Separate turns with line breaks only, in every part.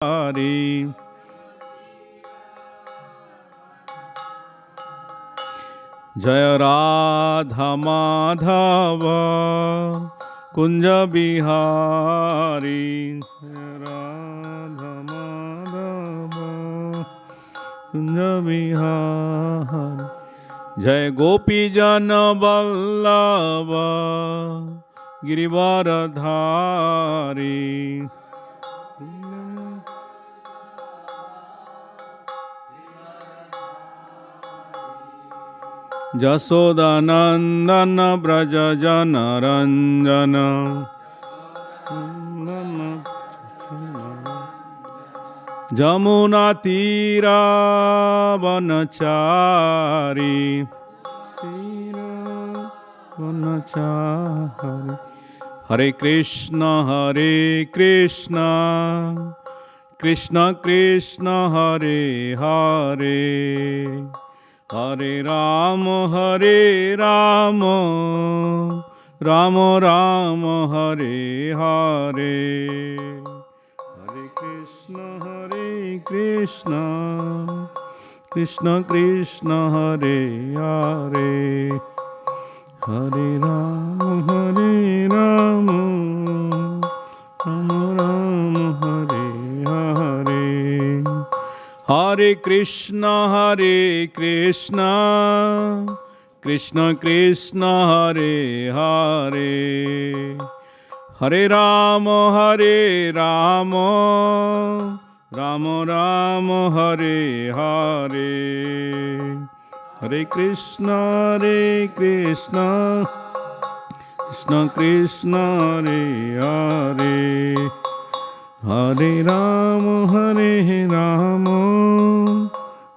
Hari. Jaya Radha Madhava Kunja Bihari. Jaya Radha Madhava Kunja Bihari. Jai Gopi Jana Vallabha Girivaradhari. Jasodanandana Braja Jana Ranjana. Jamuna Tira Vanachari. Hare Krishna, Hare Krishna, Krishna Krishna, Hare Hare, Hare Rama, Hare Rama, Rama Rama, Hare Hare. Hare Krishna, Hare Krishna, Krishna Krishna, Hare Hare, Hare Rama, Hare Rama, Rama Rama, Hare Hare. Hare Krishna, Hare Krishna, Krishna Krishna, Hare Hare, Hare Rama, Hare Rama, Rama Rama, Hare Hare. Hare Krishna, Hare Krishna, Krishna Krishna, Hare Hare, Hare Rama, Hare Rama,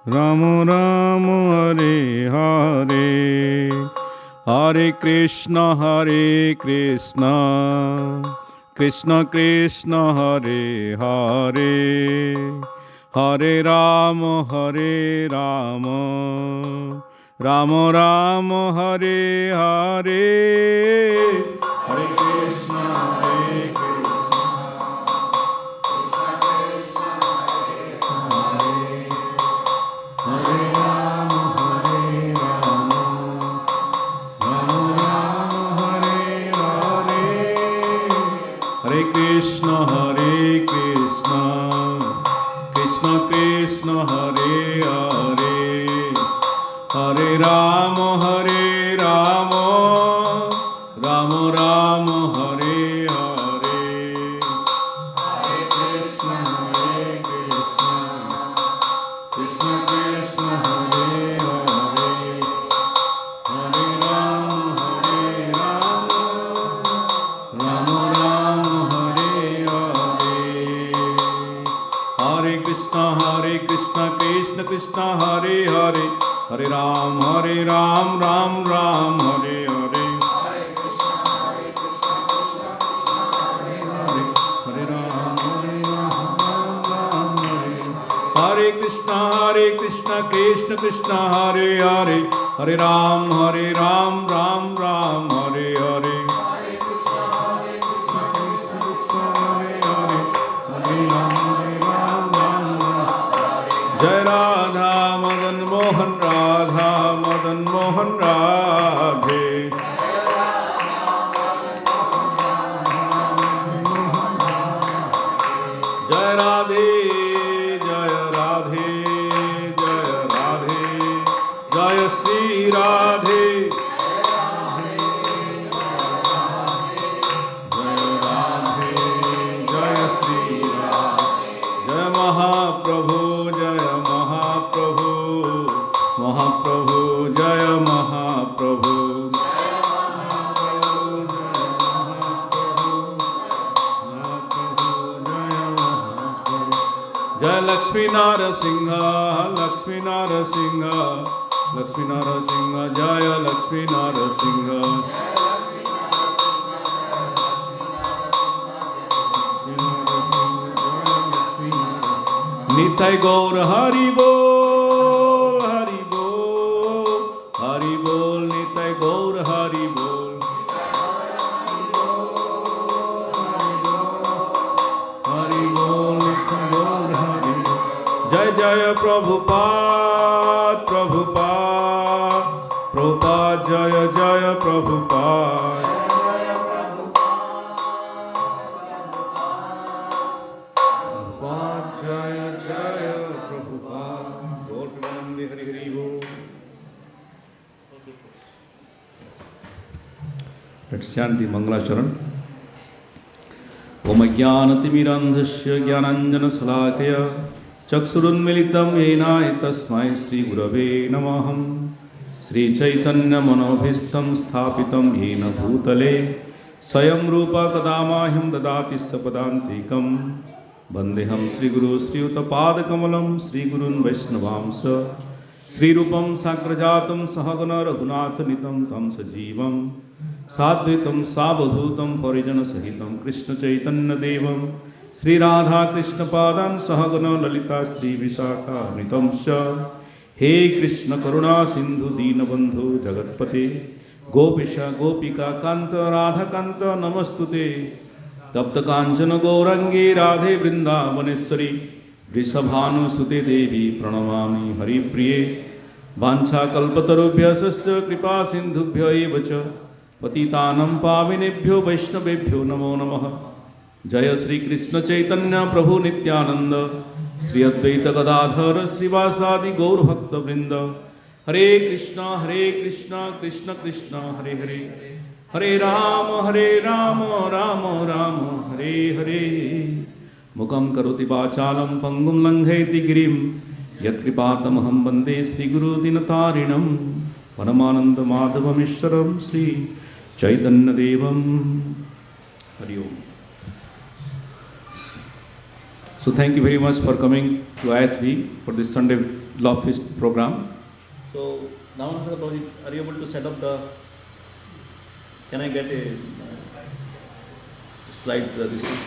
Rama Rama, Hare Hare. Hare Krishna, Hare Krishna, Krishna Krishna, Hare Hare, Hare Rama, Hare Rama, Rama Rama, Hare Hare. Hare Krishna, Hare Krishna, Krishna Krishna, Hare Hare, Hare Rama, Hare Rama, Rama Rama, Hare Hare. Hare Krishna, Hare Krishna, Krishna Krishna, Hare Hare, Hare Rama, Hare Rama, Rama Rama, Hare Hare. Hare Krishna, Hare Krishna, Krishna Krishna, Hare Hare, Hare Rama, Hare Rama, Rama Rama, Hare Hare. Hare Krishna, Krishna Krishna, Hare Hare, Hare Ram, Ram Ram, Hare Hare. Hare Krishna, Krishna Krishna, Hare Hare, Hare Ram, Ram Ram, Hare. Hare Krishna, Krishna Krishna, Hare Hare, Hare Ram, Ram Ram, Hare Hare. Hare Krishna, Krishna Krishna, Hare Hare, Hare Ram, Ram Ram. Jai Radha Madan Mohan, Radha Madan Mohan Radhe. Jai Radhe, Jai Radhe, Jai Radhe, Jai Sri Radhe. Jai Radhe, Jai Sri Radhe. Jai Mahaprabhu, Jai Mahaprabhu, Mahaprabhu, Jaya Mahaprabhu. Jaya Lakshmi Narasimha, Lakshmi Narasimha, Lakshmi Narasimha, Jaya Lakshmi Narasimha. Nitai Gaur Hari Bol, Hari Bol, Hari Bol, Nitai Gaur Hari Bol. Hari Bol, Nitai Gaur Jaya Prabhupada, Prabhupada, Prabhupada Jaya Jaya Prabhupada. Prabhupada Jaya Jaya Prabhupada. Lord Nandi Hari Hari Bo. Let's chant the Mangalacharan. Om Jnanatimirandhasya Jnananjana Salakaya Chaksurunmilitam Yena Tasmai Sri Gurave Namaham Sri Chaitanya Manobhistam Sthapitam Yena Bhutale Swayam Rupa Kadamahim Dadati Sapadantikam Bandeham Sri Guru Sri Uttapada Kamalam Sri Gurun Vaishnavamsa Sri Rupam Sakrajatam Sahagana Raghunath Nitam Tam Sajivam Sadvitam Sabadhutam Parijana Sahitam Krishna Chaitanya Devam Sri Radha Krishna Padan Sahagana Lalita Sri Vishakha Nitam Sha He Krishna Karuna Sindhu Dinabandhu Jagatpate Gopisha Gopika Kanta Radha Kanta Namastute Tapta Kanchana Gaurangi Radhe Vrindavaneshwari Vrishabhanu Sute Devi Pranamami Hari Priye Vancha Kalpatarubhya Sasya Kripa Sindhubhya Evacha Patitanam Pavinebhyo Vaishnavebhyo Namo Namaha Jaya Sri Krishna Chaitanya Prabhu Nityananda Sri Advaita Gadadhara Srivasadi Gaur Bhakta Vrinda Hare Krishna Krishna Krishna Hare Hare Hare Rama Rama Rama Hare Hare Mukam Karoti Vachalam Pangum Langheti Girim Yat Kripatamaham Bande Sri Guru Dinatarinam Paramananda Madhavam Ishwaram Sri Chaitanya Devam. Hari Om. So thank you very much for coming to ISV for this Sunday Love Feast program. So now, are you able to set up the? Can I get a slide? This one?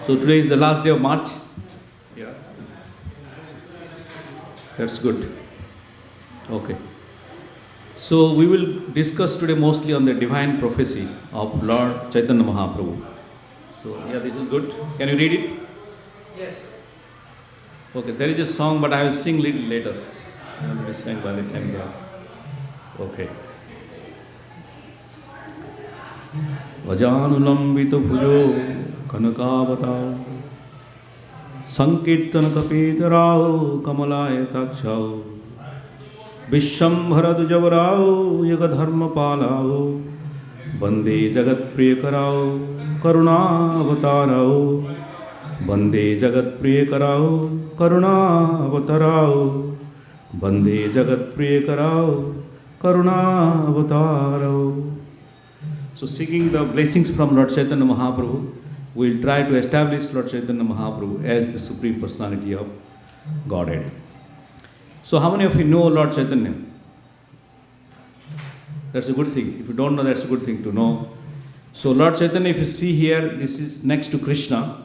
So today is the last day of March. Yeah. That's good. Okay. So we will discuss today mostly on the divine prophecy of Lord Chaitanya Mahaprabhu. So yeah, this is good. Can you read it?
Yes.
Okay, there is a song, but I will sing little later. I will sing by the time we are. Okay. Vajanulambita bhujo kanakavata sankirtana kapitarao kamalaya takshao Vishambhara Dujavarao Yagadharma Palao Bande Jagat Priyakarao Karuna Avatarao Bande Jagat Priyakarao Karuna Avatarao Bande Jagat Priyakarao Karuna Avatarao. So seeking the blessings from Lord Chaitanya Mahaprabhu, we will try to establish Lord Chaitanya Mahaprabhu as the Supreme Personality of Godhead. So how many of you know Lord Chaitanya? That's a good thing. If you don't know, that's a good thing to know. So Lord Chaitanya, if you see here, this is next to Krishna.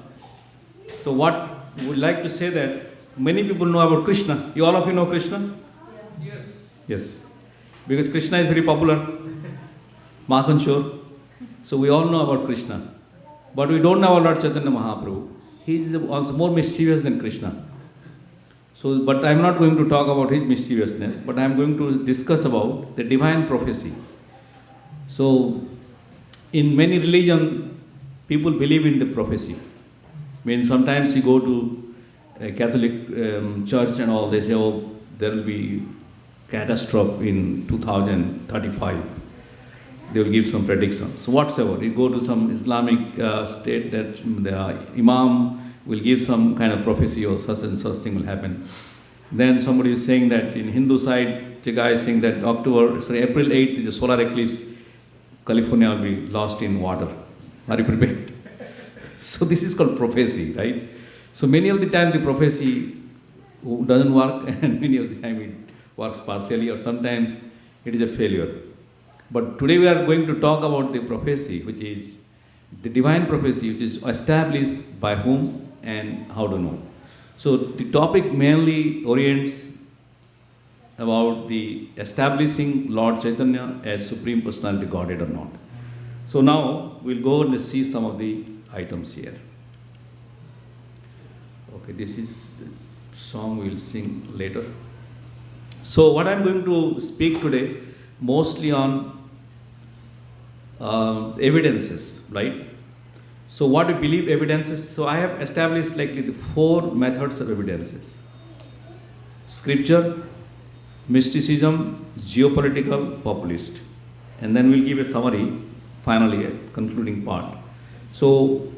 So what we would like to say that many people know about Krishna. You all of you know Krishna?
Yes.
Yes. Because Krishna is very popular. Makhan Shore. So we all know about Krishna. But we don't know about Lord Chaitanya Mahaprabhu. He is also more mischievous than Krishna. So, but I am not going to talk about his mischievousness, but I am going to discuss about the divine prophecy. So, in many religions, people believe in the prophecy. When sometimes you go to a Catholic church and all, they say, oh, there will be catastrophe in 2035. They will give some predictions. So whatsoever, you go to some Islamic state that the Imam will give some kind of prophecy or such and such thing will happen. Then somebody is saying that in Hindu side, the guy is saying that April 8th is a solar eclipse, California will be lost in water. Are you prepared? So this is called prophecy, right? So many of the time the prophecy doesn't work and many of the time it works partially or sometimes it is a failure. But today we are going to talk about the prophecy, which is the divine prophecy, which is established by whom and how to know. So the topic mainly orients about the establishing Lord Chaitanya as Supreme Personality Godhead or not. So now we'll go and see some of the items here. Okay, this is a song we'll sing later. So what I'm going to speak today mostly on evidences, right? So what we believe evidences. So I have established likely the 4 methods of evidences: Scripture, Mysticism, Geopolitical, Populist. And then we'll give a summary finally at concluding part. So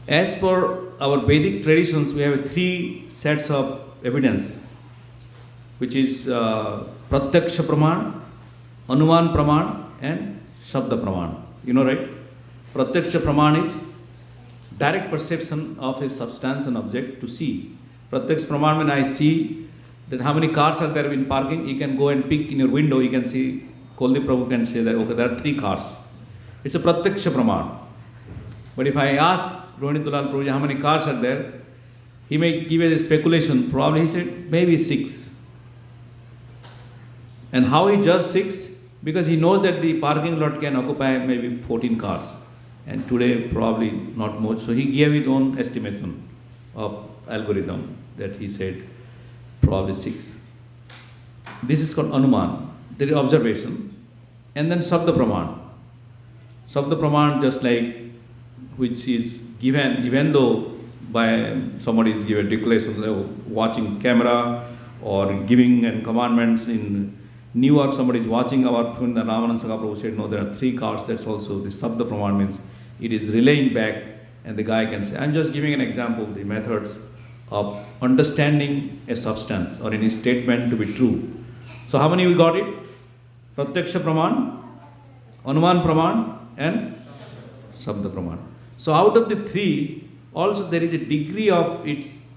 as per our Vedic traditions, we have 3 sets of evidence, which is Pratyaksha Praman, Anuman Praman, and Shabda Praman. You know, right? Pratyaksha Praman is direct perception of a substance and object to see. Pratyaksha Praman, when I see that how many cars are there in parking, you can go and pick in your window, you can see, Koldi Prabhu can say that, okay, there are 3 cars. It's a Pratyaksha Praman. But if I ask Rohinitulal Prabhuji how many cars are there, he may give a speculation. Probably he said maybe 6. And how he judged 6? Because he knows that the parking lot can occupy maybe 14 cars. And today probably not much. So he gave his own estimation of algorithm that he said probably 6. This is called Anuman. There is observation. And then Sabda Praman. Sabda Praman, just like which is given, even though by somebody is given declaration, watching camera or giving and commandments in New York, somebody is watching our friend Ramanand Sangha Prabhu said, no, there are 3 cars. That's also the Sabda Praman, means it is relaying back, and the guy can say, I'm just giving an example, the methods of understanding a substance or any statement to be true. So how many we got it? Pratyaksha Praman, Anuman Praman, and Sabda Praman. So out of the 3, also there is a degree of its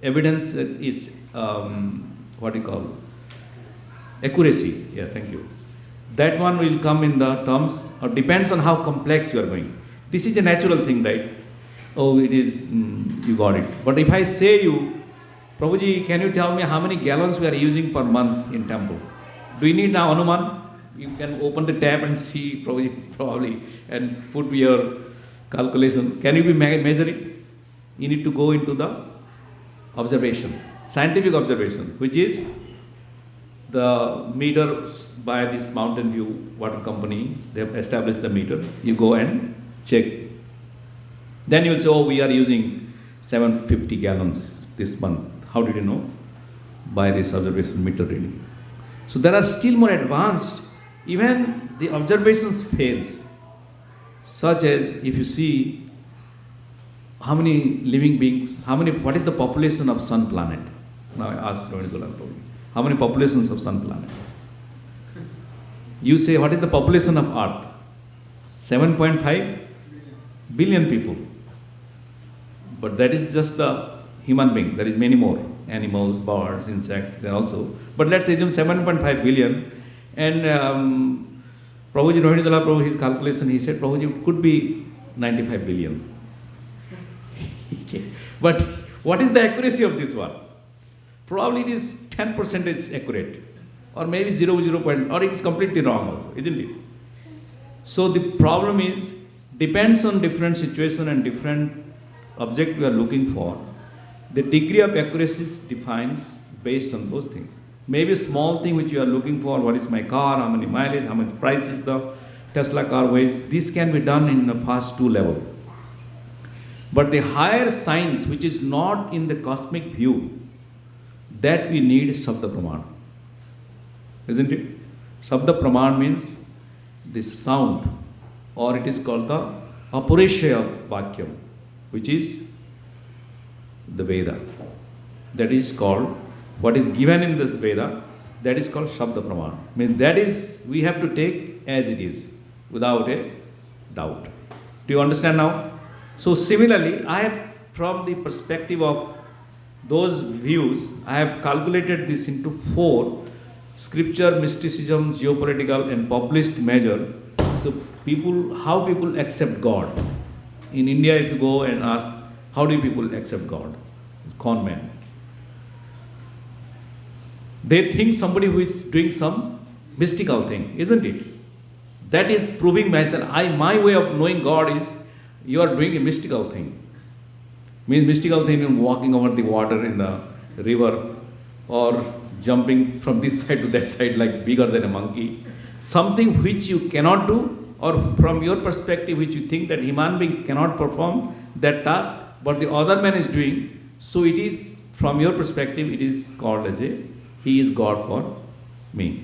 evidence is what you call accuracy. Yeah, thank you. That one will come in the terms, or depends on how complex you are going. This is a natural thing, right? Oh, it is, you got it. But if I say you, Prabhuji, can you tell me how many gallons we are using per month in temple? Do you need now Anuman? You can open the tap and see probably and put your calculation. Can you measure it? You need to go into the observation, scientific observation, which is the meter by this Mountain View water company. They have established the meter. You go and check. Then you will say, oh, we are using 750 gallons this month. How did you know? By this observation meter reading. So there are still more advanced, even the observations fails. Such as if you see how many living beings, what is the population of sun planet? Now I ask Rohinitulal Prabhu, how many populations of sun planet? You say, what is the population of earth? 7.5 billion people. But that is just the human being. There is many more. Animals, birds, insects, there also. But let's assume 7.5 billion. And Prabhuji, Rohinitulal Prabhu, his calculation, he said, Prabhuji, it could be 95 billion. But what is the accuracy of this one? Probably it is 10% accurate. Or maybe 0, or it is completely wrong also, isn't it? So the problem is, depends on different situation and different object we are looking for. The degree of accuracy defines based on those things. Maybe a small thing which you are looking for, what is my car, how many mileage, how much price is the Tesla car weighs, this can be done in the fast 2 level. But the higher science, which is not in the cosmic view, that we need Shabda Praman. Isn't it? Shabda Praman means the sound, or it is called the Apurishya Vakyam, which is the Veda. That is called, what is given in this Veda, that is called Shabda Praman. I mean, that is, we have to take as it is, without a doubt. Do you understand now? So similarly, I have, from the perspective of those views, I have calculated this into 4: Scripture, Mysticism, Geopolitical, and Populist measure. So how people accept God. In India, if you go and ask, how do people accept God? Con men. They think somebody who is doing some mystical thing, isn't it? That is proving myself. My way of knowing God is you are doing a mystical thing. Means mystical thing in walking over the water in the river or jumping from this side to that side like bigger than a monkey. Something which you cannot do, or from your perspective which you think that human being cannot perform that task, but the other man is doing. So it is, from your perspective, it is called as he is God for me.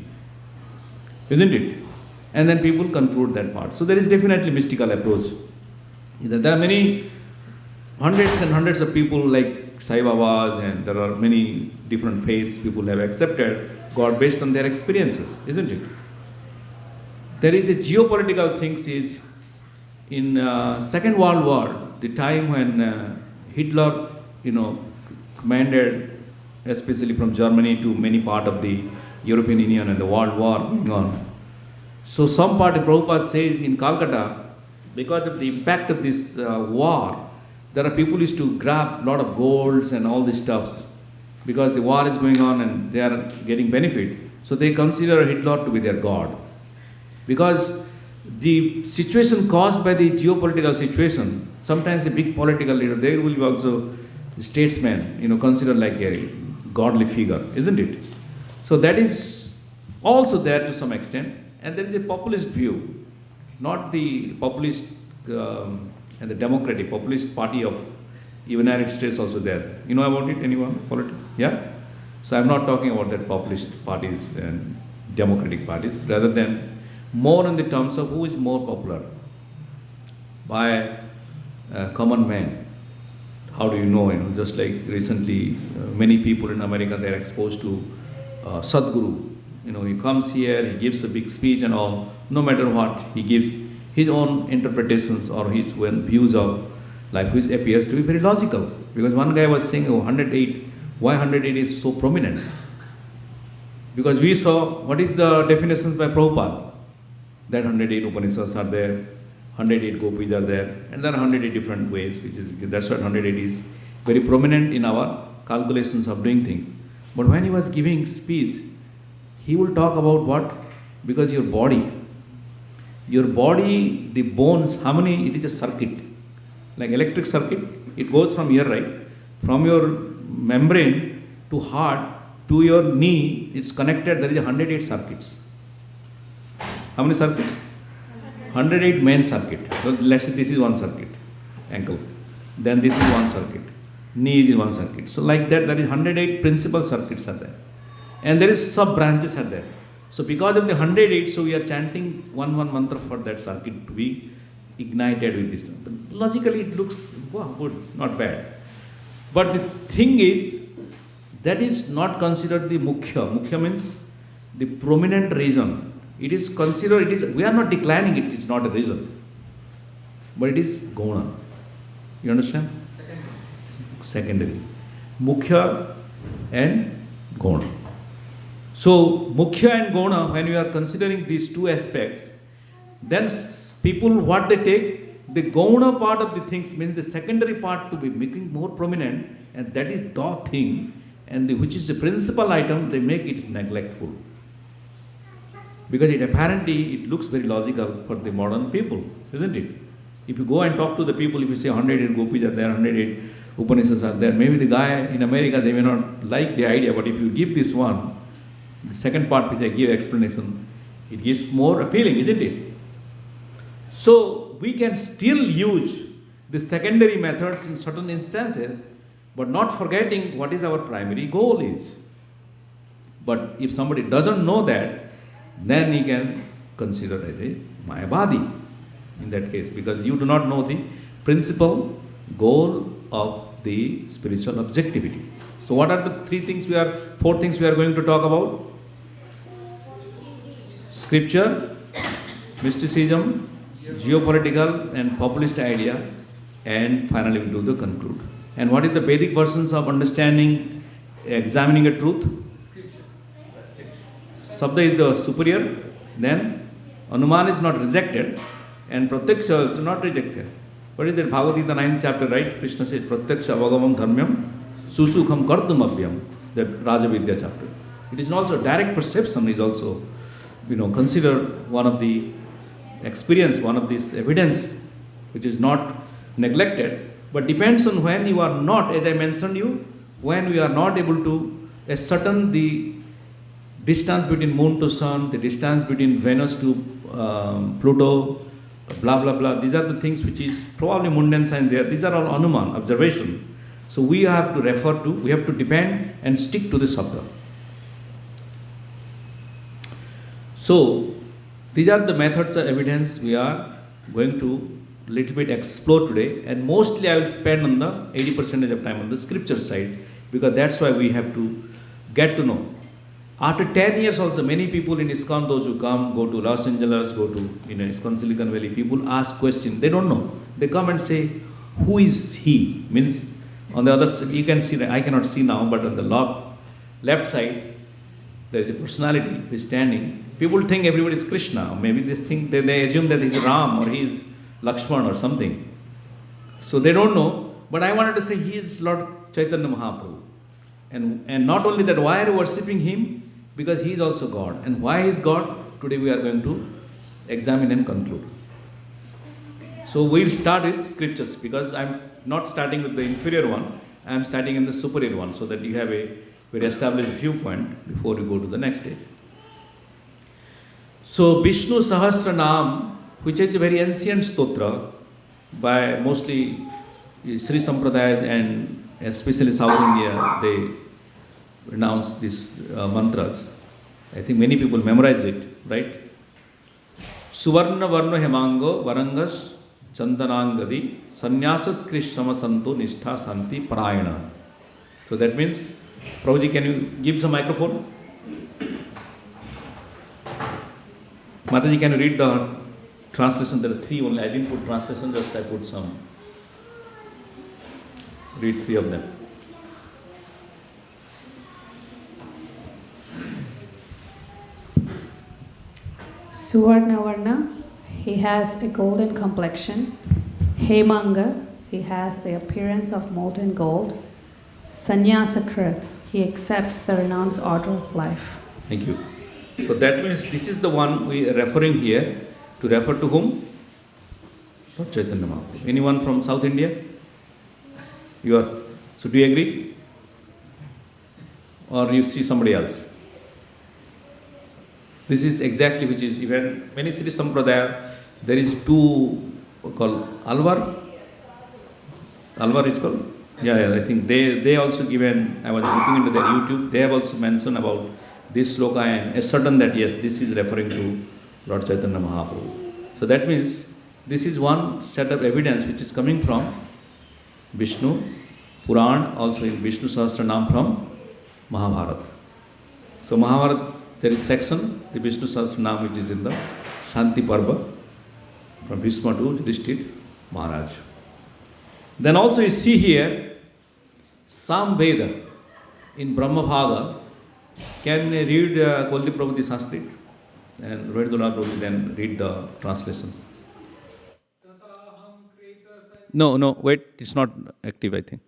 Isn't it? And then people conclude that part. So there is definitely mystical approach. There are many hundreds and hundreds of people like Sai Babas, and there are many different faiths people have accepted God based on their experiences, isn't it? There is a geopolitical things is in Second World War, the time when Hitler, commanded, especially from Germany to many part of the European Union and the World War going on. So some part of Prabhupada says in Calcutta, because of the impact of this war, there are people used to grab a lot of golds and all these stuffs because the war is going on and they are getting benefit. So they consider Hitler to be their god. Because the situation caused by the geopolitical situation, sometimes a big political leader, there will be also statesmen, considered like a godly figure, isn't it? So that is also there to some extent. And there is a populist view, not the populist and the democratic populist party of United States also there. You know about it, anyone? Politics? Yeah? So I'm not talking about that populist parties and democratic parties, rather than more in the terms of who is more popular by common man. How do you know? Just like recently, many people in America, they are exposed to Sadhguru. He comes here, he gives a big speech and all. No matter what, he gives his own interpretations or his own views of life, which appears to be very logical. Because one guy was saying, 108, why 108 is so prominent? Because we saw, what is the definitions by Prabhupada? That 108 Upanishads are there, 108 gopis are there, and there are 108 different ways, that's what 108 is very prominent in our calculations of doing things. But when he was giving speech, he will talk about what? Because your body, the bones, how many, it is a circuit, like electric circuit, it goes from here, right? From your membrane to heart to your knee, it's connected, there is 108 circuits. How many circuits? 108 main circuit. So let's say this is one circuit, ankle. Then this is one circuit. Knee is one circuit. So like that, there is 108 principal circuits are there. And there is sub branches are there. So because of the 108, so we are chanting one mantra for that circuit to be ignited with this. But logically it looks good, not bad. But the thing is, that is not considered the mukhya. Mukhya means the prominent reason. It is considered, we are not declining it, it's not a reason. But it is guna. You understand? Secondary. Mukhya and guna. So, mukhya and guna, when we are considering these two aspects, then people, what they take, the guna part of the things means the secondary part to be making more prominent, and that is the thing, and which is the principal item, they make it neglectful. Because it looks very logical for the modern people, isn't it? If you go and talk to the people, if you say 108 gopis are there, 108 Upanishads are there, maybe the guy in America, they may not like the idea, but if you give this one, the second part which I give explanation, it gives more appealing, isn't it? So we can still use the secondary methods in certain instances, but not forgetting what is our primary goal is. But if somebody doesn't know that, then he can consider as a Mayavadi in that case, because you do not know the principal goal of the spiritual objectivity. So what are the four things we are going to talk about? Scripture, mysticism, geopolitical and populist idea, and finally we do the conclude. And what is the Vedic versions of understanding, examining a truth? Sabda is the superior, then Anuman is not rejected, and Pratyaksha is not rejected. What is that? Bhagavad Gita 9th chapter, right? Krishna says, Pratyaksha avagamam dharmyam susukham kartum abhyam, that Rajavidya chapter. It is also direct perception is also, considered one of the experience one of these evidence which is not neglected, but depends on when you are not, as I mentioned you, when we are not able to ascertain the distance between moon to sun, the distance between Venus to Pluto, blah blah blah. These are the things which is probably mundane science there. These are all anuman, observation. So we have to refer to, we have to depend and stick to the sabda. So these are the methods of evidence we are going to little bit explore today, and mostly I will spend on the 80% of time on the scripture side, because that's why we have to get to know. After 10 years also, many people in ISKCON, those who come, go to Los Angeles, go to ISKCON Silicon Valley, people ask questions, they don't know. They come and say, who is he? Means on the other side, you can see that, I cannot see now, but on the left side, there is a personality who is standing. People think everybody is Krishna, maybe they think, they assume that he is Ram or he is Lakshman or something. So they don't know, but I wanted to say he is Lord Chaitanya Mahaprabhu. And not only that, why are you worshipping him? Because he is also God. And why he is God? Today we are going to examine and conclude. So we'll start with scriptures, because I'm not starting with the inferior one, I'm starting in the superior one, so that you have a very established viewpoint before you go to the next stage. So Vishnu Sahasranam, which is a very ancient stotra by mostly Sri Sampradayas and especially South India, they pronounce these mantras. I think many people memorize it, right? Suvarna Varno Hemango Varangas Chandanangadi Sannyasas Krishnama Santo Nishtha Santi Parayana. So that means, Prabhuji, can you give some microphone? Mataji, can you read the translation? There are three only. I didn't put translation, just I put some. Read three of them.
Suvarnavarna, he has a golden complexion. Hemanga, he has the appearance of molten gold. Sannyasakrit, he accepts the renounced order of life.
Thank you. So that means this is the one we are referring here. To refer to whom? Lord Chaitanya Mahaprabhu. Anyone from South India? You are. So do you agree? Or you see somebody else? This is exactly which is even many Sri Sampradaya, there is two called Alvar. Alvar is called? Yeah, I think they also given, I was looking into their YouTube, they have also mentioned about this sloka and ascertain that yes, this is referring to Lord Chaitanya Mahaprabhu. So that means this is one set of evidence which is coming from Vishnu Purana, also in Vishnu Sahasranam from Mahabharata. So Mahabharata, there is section, the Vishnu Sahasranam, which is in the Shanti Parva, from Bhishma to Yudhishthir Maharaj. Then also you see here, Sam Veda in Brahma Bhaga. Can read Kuldip Prabhu the Sanskrit? And Rohitullah Prabhu then read the translation. No, wait, it's not active, I think.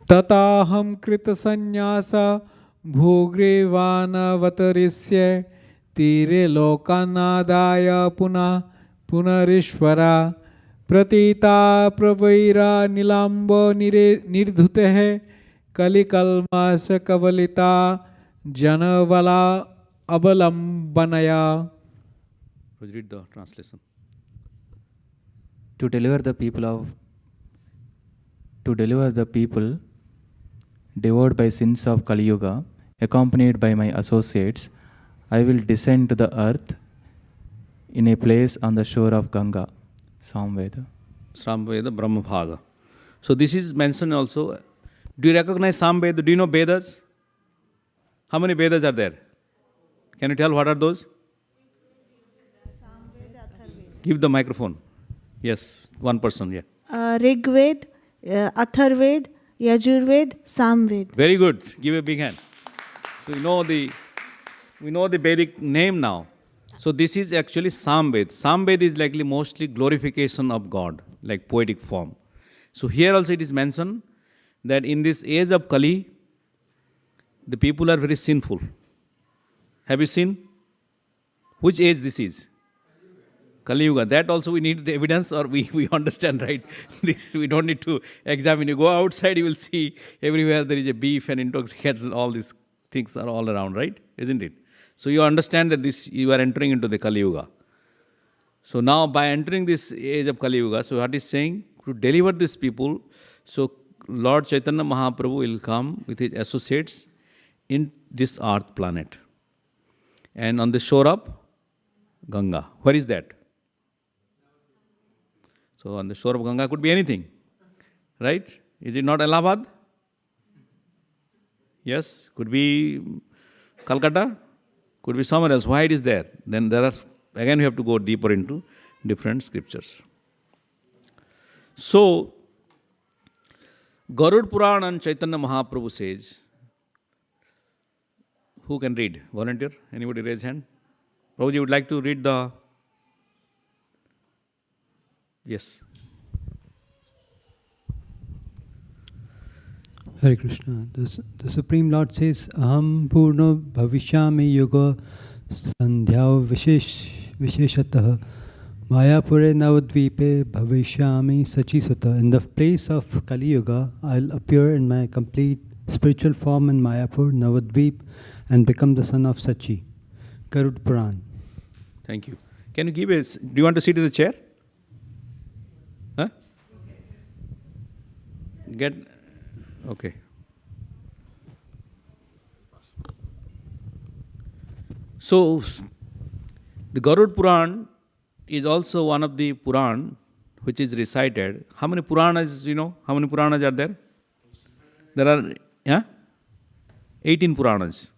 तताहं कृत संन्यास भूग्रीवानवतरिष्ये तीरे लोकानादाय पुनः पुनरीश्वरा प्रतीता प्रवैरा नीलाम्बो निर्धुते कलिकल्मास कवलिता जनवला अवलंबनया.
Read the translation.
To deliver the people devoured by sins of Kali Yuga, accompanied by my associates, I will descend to the earth in a place on the shore of Ganga. Samveda.
Samveda Brahma Bhaga. So this is mentioned also. Do you recognize Samveda? Do you know Vedas? How many Vedas are there? Can you tell what are those? Give the microphone. Yes, one person, yeah.
Rigved, Atharved, Yajurved, Samved.
Very good. Give a big hand. So we know the Vedic name now. So this is actually Samved. Samved is likely mostly glorification of God, like poetic form. So here also it is mentioned that in this age of Kali, the people are very sinful. Have you seen? Which age this is? Kali Yuga. That also we need the evidence, or we understand, right? This we don't need to examine. You go outside, you will see everywhere there is a beef and intoxicants, all these things are all around, right? Isn't it? So you understand that this you are entering into the Kali Yuga. So now by entering this age of Kali Yuga, so what is saying? To deliver these people, so Lord Chaitanya Mahaprabhu will come with his associates in this earth planet. And on the shore of Ganga. Where is that? So on the shore of Ganga could be anything. Right? Is it not Allahabad? Yes. Could be Calcutta. Could be somewhere else. Why it is there? Then there are, again we have to go deeper into different scriptures. So, Garud Purana and Chaitanya Mahaprabhu says, who can read? Volunteer? Anybody raise hand? Prabhuji would like to read the... Yes.
Hare Krishna. The Supreme Lord says, Aham Purno Bhavishyami Yoga Sandhyao Visheshatah Mayapure Navadvipe Bhavishyami Sachisata. In the place of Kali Yuga, I'll appear in my complete spiritual form in Mayapur, Navadvip, and become the son of Sachi. Garud Puran.
Thank you. Can you give us... Do you want to sit in the chair? Huh? Get... Okay. So, the Garud Puran is also one of the Puran which is recited. How many Puranas, you know? How many Puranas are there? There are 18 Puranas.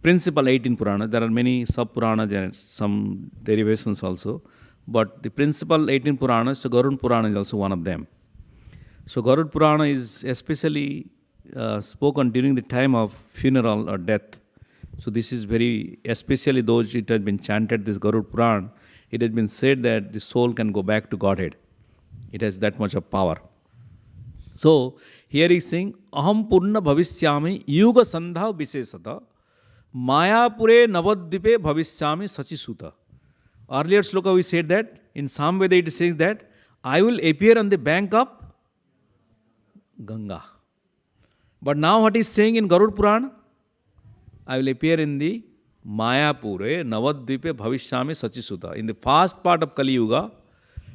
Principal 18 Puranas. There are many sub-Puranas and some derivations also. But the principal 18 Puranas, so Garud Purana is also one of them. So Garud Purana is especially spoken during the time of funeral or death. So this is very, especially those it has been chanted, this Garud Purana, it has been said that the soul can go back to Godhead. It has that much of power. So here he is saying, Aham Purna Bhavishyami Yuga Sandha Visesata Mayapure Navadvipe Bhavishyami Sachisuta. Earlier sloka we said that, in some way it says that, I will appear on the bank of Ganga. But now what he is saying in Garud Purana? I will appear in the Mayapure Navadvipe Bhavishyami Sachisuta. In the first part of Kali Yuga.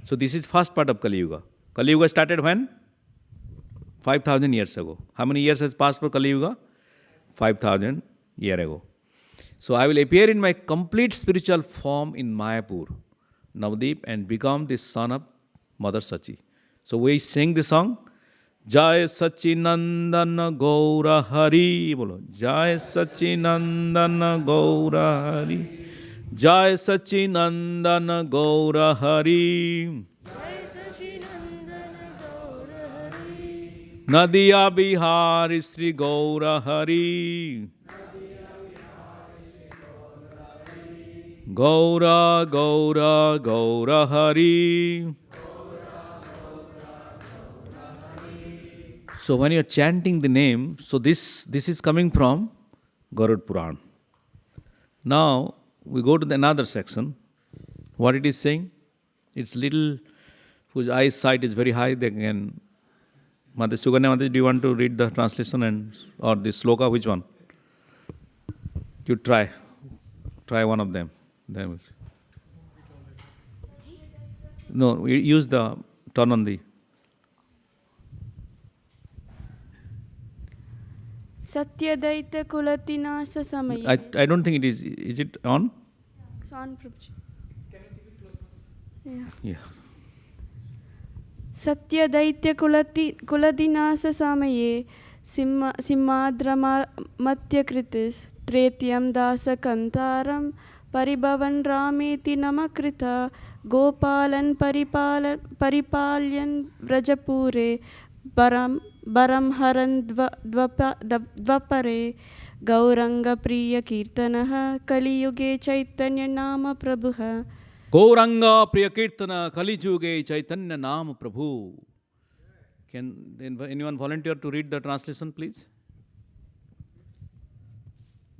So this is first part of Kali Yuga. Kali Yuga started when? 5,000 years ago. How many years has passed for Kali Yuga? 5,000 years ago. So I will appear in my complete spiritual form in Mayapur, Navadvip, and become the son of Mother Sachi. So we sing the song, Jai Sachinandana Gaura Hari. Bolo. Jai Sachinandana Gaura Hari. Jai Sachinandana Gaura Hari. Nadiya Bihari Sri Gaura Hari. Gaura Gaura Gaura Hari. So when you are chanting the name, so this is coming from Garud Puran. Now we go to another section. What it is saying? It's little, whose eyesight is very high, they can... Mother Suganya Mataji, do you want to read the translation or the sloka? Which one? You try. Try one of them. No, we use the turn on the...
Satyadaita Kulatinasa Samaya.
I don't think it is. Is it on?
It's on, Prabhuji.
Yeah.
Satyadaitya Kuladinasa Samaye Simmadrama Matyakritis Tretyam Dasa Kantaram Paribhavan Rameti Namakrita Gopalan Paripalyan Vrajapure Baram Haran Dvapare Gauranga Priya Kirtanaha Kali Yuge Chaitanya Nama Prabhuha.
Gauranga Priya Kirtana Kali Yuge Chaitanya Nama Prabhu. Can anyone volunteer to read the translation, please?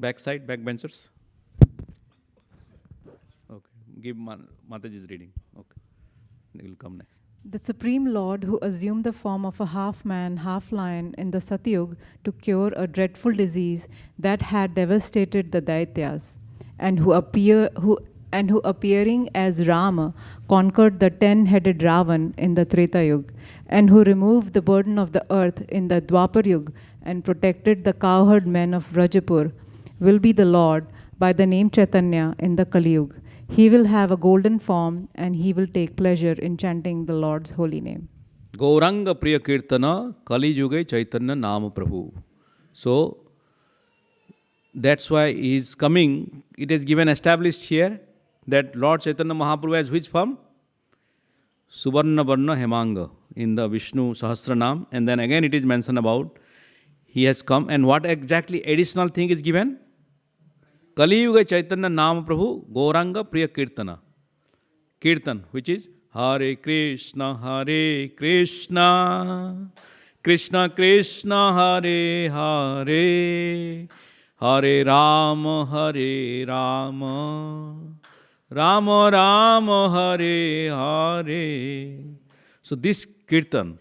Backside, backbenchers. give Mataji's reading. Okay. He will come next.
The Supreme Lord, who assumed the form of a half man, half lion in the Satyug to cure a dreadful disease that had devastated the Daityas, and who appearing as Rama conquered the 10-headed Ravan in the Treta Yuga, and who removed the burden of the earth in the Dwapar Yuga and protected the cowherd men of Rajapur, will be the Lord by the name Chaitanya in the Kali Yuga. He will have a golden form and he will take pleasure in chanting the Lord's holy name.
Gauranga Priya Kirtana Kali Yuga Chaitanya Nama Prabhu. So that's why he is coming. It is given established here that Lord Chaitanya Mahaprabhu has which form? Suvarna Varna Hemanga in the Vishnu Sahasranam. And then again it is mentioned about he has come. And what exactly additional thing is given? Kali Yuga Chaitanya Nama Prabhu Gauranga Priya Kirtana. Kirtan, which is Hare Krishna, Krishna Krishna, Hare Hare, Hare Rama, Rama Rama, Hare Hare. So this Kirtan,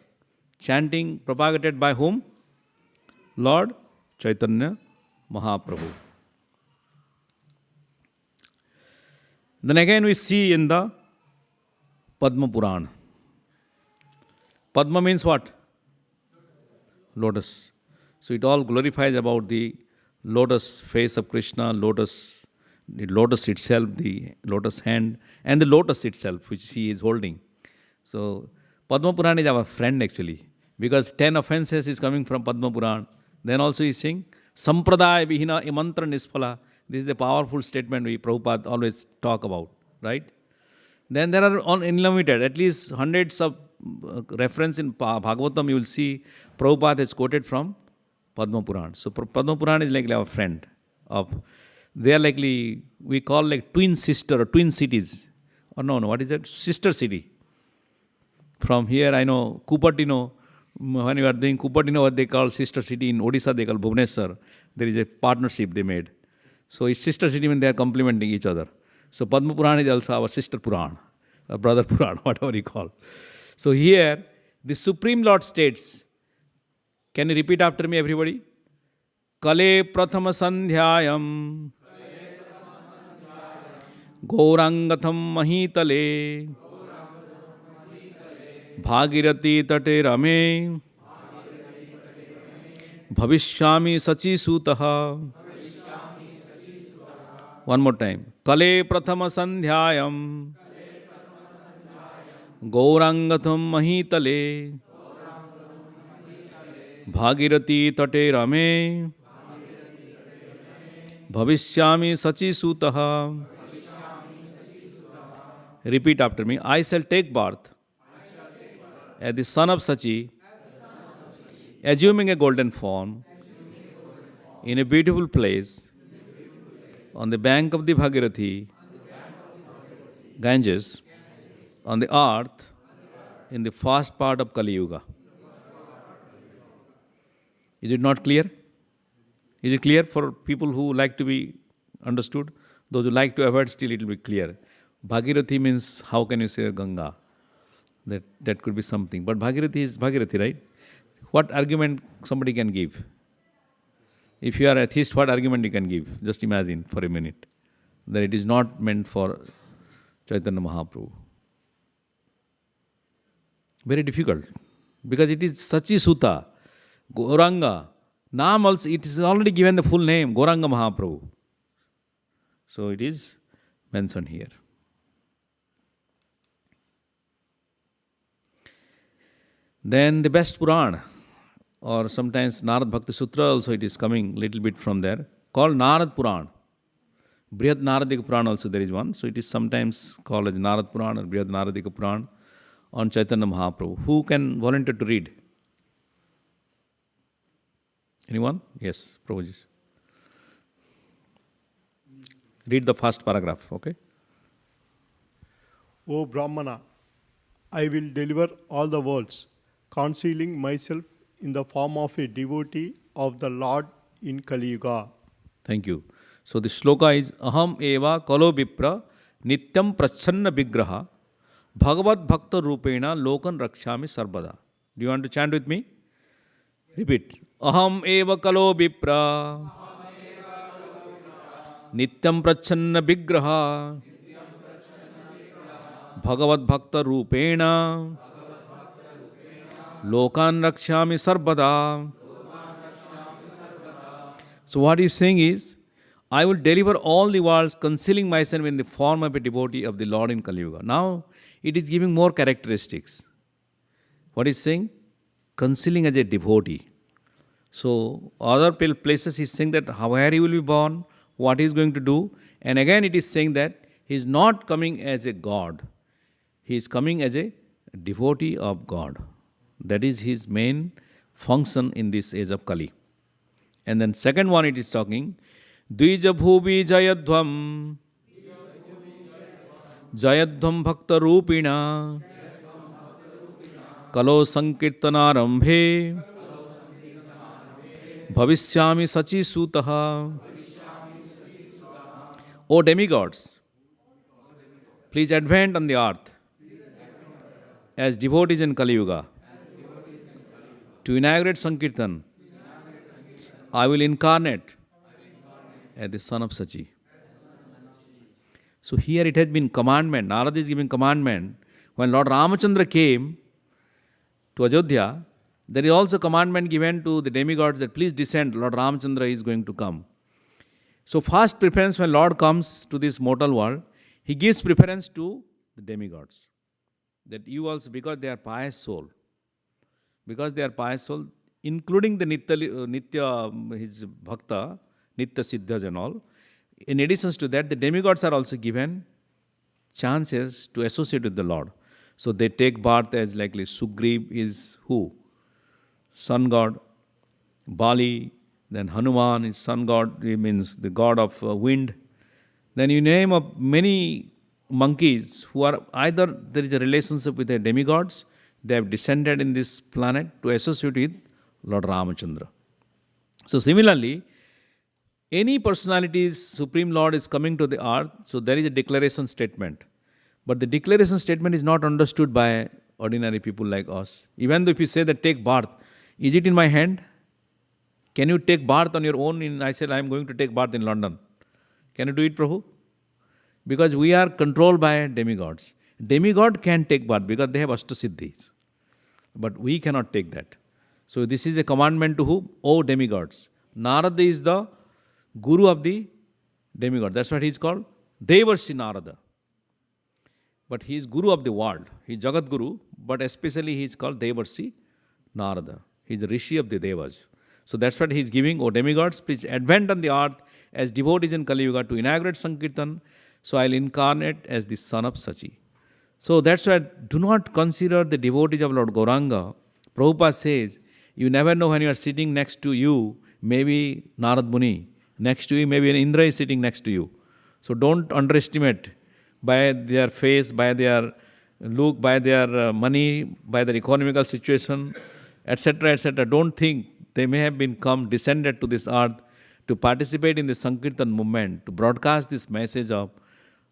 chanting propagated by whom? Lord Chaitanya Mahaprabhu. Then again we see in the Padma Purana. Padma means what? Lotus. So it all glorifies about the lotus face of Krishna, lotus, the lotus itself, the lotus hand, and the lotus itself which he is holding. So Padma Purana is our friend actually, because 10 offenses is coming from Padma Purana. Then also he is saying, Sampradaya Vihina Imantra Nisphala. This is the powerful statement we Prabhupada always talk about, right? Then there are unlimited, at least hundreds of reference in Bhagavatam you will see Prabhupada has quoted from Padma Purana. So Padma Purana is like our friend of, they are likely, we call like twin sister or twin cities. Or no, what is that? Sister city. From here I know Cupertino, when you are doing Cupertino, what they call sister city in Odisha, they call Bhubaneswar. There is a partnership they made. So it's sister city when they are complementing each other. So Padma Purana is also our sister Purana, or brother Purana, whatever you call. So here, the Supreme Lord states, can you repeat after me everybody? Kale prathama sandhyayam Gaurangatham mahitale Bhagirati tate rame Bhavishyami sachi sutaha. One more time. Kale prathama sandhyayam Gaurangatham mahitale Bhagirati tate rame Bhavishyami sachi sutaha. Repeat after me. I shall take birth as the son of Sachi, assuming a golden form in a beautiful place on the bank of the Bhagirathi, Ganges, on the earth, in the first part of Kali Yuga. Is it not clear? Is it clear for people who like to be understood? Those who like to avoid, still it will be clear. Bhagirathi means, how can you say Ganga? That could be something. But Bhagirathi is Bhagirathi, right? What argument somebody can give? If you are atheist, what argument you can give? Just imagine for a minute that it is not meant for Chaitanya Mahaprabhu. Very difficult. Because it is Sachi Suta, Gauranga. Naam also, it is already given the full name, Gauranga Mahaprabhu. So it is mentioned here. Then the best Purana, or sometimes Narad Bhakti Sutra also it is coming little bit from there, called Narad Purana. Brihad Naradika Purana also there is one. So it is sometimes called as Narad Purana or Brihad Naradika Purana on Chaitanya Mahaprabhu. Who can volunteer to read? Anyone? Yes, Prabhuji. Read the first paragraph, okay?
O Brahmana, I will deliver all the worlds, concealing myself in the form of a devotee of the Lord in Kali Yuga.
Thank you. So the shloka is Aham eva kalo vipra nityam prachanna vigraha bhagavad bhakta rupena lokan rakshami sarvada. Do you want to chant with me? Repeat. Aham eva kalo vipra nityam prachanna vigraha bhagavad bhakta rupena lokan rakshami sarvada. So what he's saying is, I will deliver all the worlds, concealing myself in the form of a devotee of the Lord in Kali Yuga. Now, it is giving more characteristics. What is saying? Concealing as a devotee. So, other places he's saying that where he will be born, what he is going to do. And again it is saying that he is not coming as a God. He is coming as a devotee of God. That is his main function in this age of Kali. And then second one it is talking, Dvija bhubi jayadhvam jayadhvam bhakta rupina kalo sankirtanarambhe bhavishyami sachi sutaha. O demigods, please advent on the earth as devotees in Kali Yuga. To inaugurate Sankirtan, I will incarnate as the son of Sachi. So here it has been commandment. Narada is giving commandment. When Lord Ramachandra came to Ajodhya, there is also commandment given to the demigods that please descend, Lord Ramachandra is going to come. So first preference when Lord comes to this mortal world, he gives preference to the demigods. That you also, because they are pious soul. Because they are pious soul, including the Nitya, his Bhakta, Nitya Siddhas and all. In addition to that, the demigods are also given chances to associate with the Lord. So they take birth as likely Sugriv is who? Sun god. Bali, then Hanuman is sun god, he means the god of wind. Then you name up many monkeys who are either there is a relationship with the demigods, they have descended in this planet to associate with Lord Ramachandra. So similarly, any personality's Supreme Lord is coming to the earth, so there is a declaration statement. But the declaration statement is not understood by ordinary people like us. Even though if you say that take birth, is it in my hand? Can you take birth on your own? I said I am going to take birth in London. Can you do it, Prabhu? Because we are controlled by demigods. Demigod can take birth because they have Ashtasiddhis. But we cannot take that. So this is a commandment to whom? O demigods. Narada is the guru of the demigod. That's what he is called. Devarshi Narada. But he is guru of the world. He is Jagat Guru, but especially he is called Devarshi Narada. He is the Rishi of the Devas. So that's what he is giving. O demigods, please advent on the earth as devotees in Kali Yuga to inaugurate Sankirtan. So I will incarnate as the son of Sachi. So that's why do not consider the devotees of Lord Gauranga. Prabhupada says, you never know when you are sitting next to you, maybe Narad Muni. Next to you, maybe Indra is sitting next to you. So don't underestimate by their face, by their look, by their money, by their economical situation, etc., etc. Don't think they may have been descended to this earth to participate in the Sankirtan movement, to broadcast this message of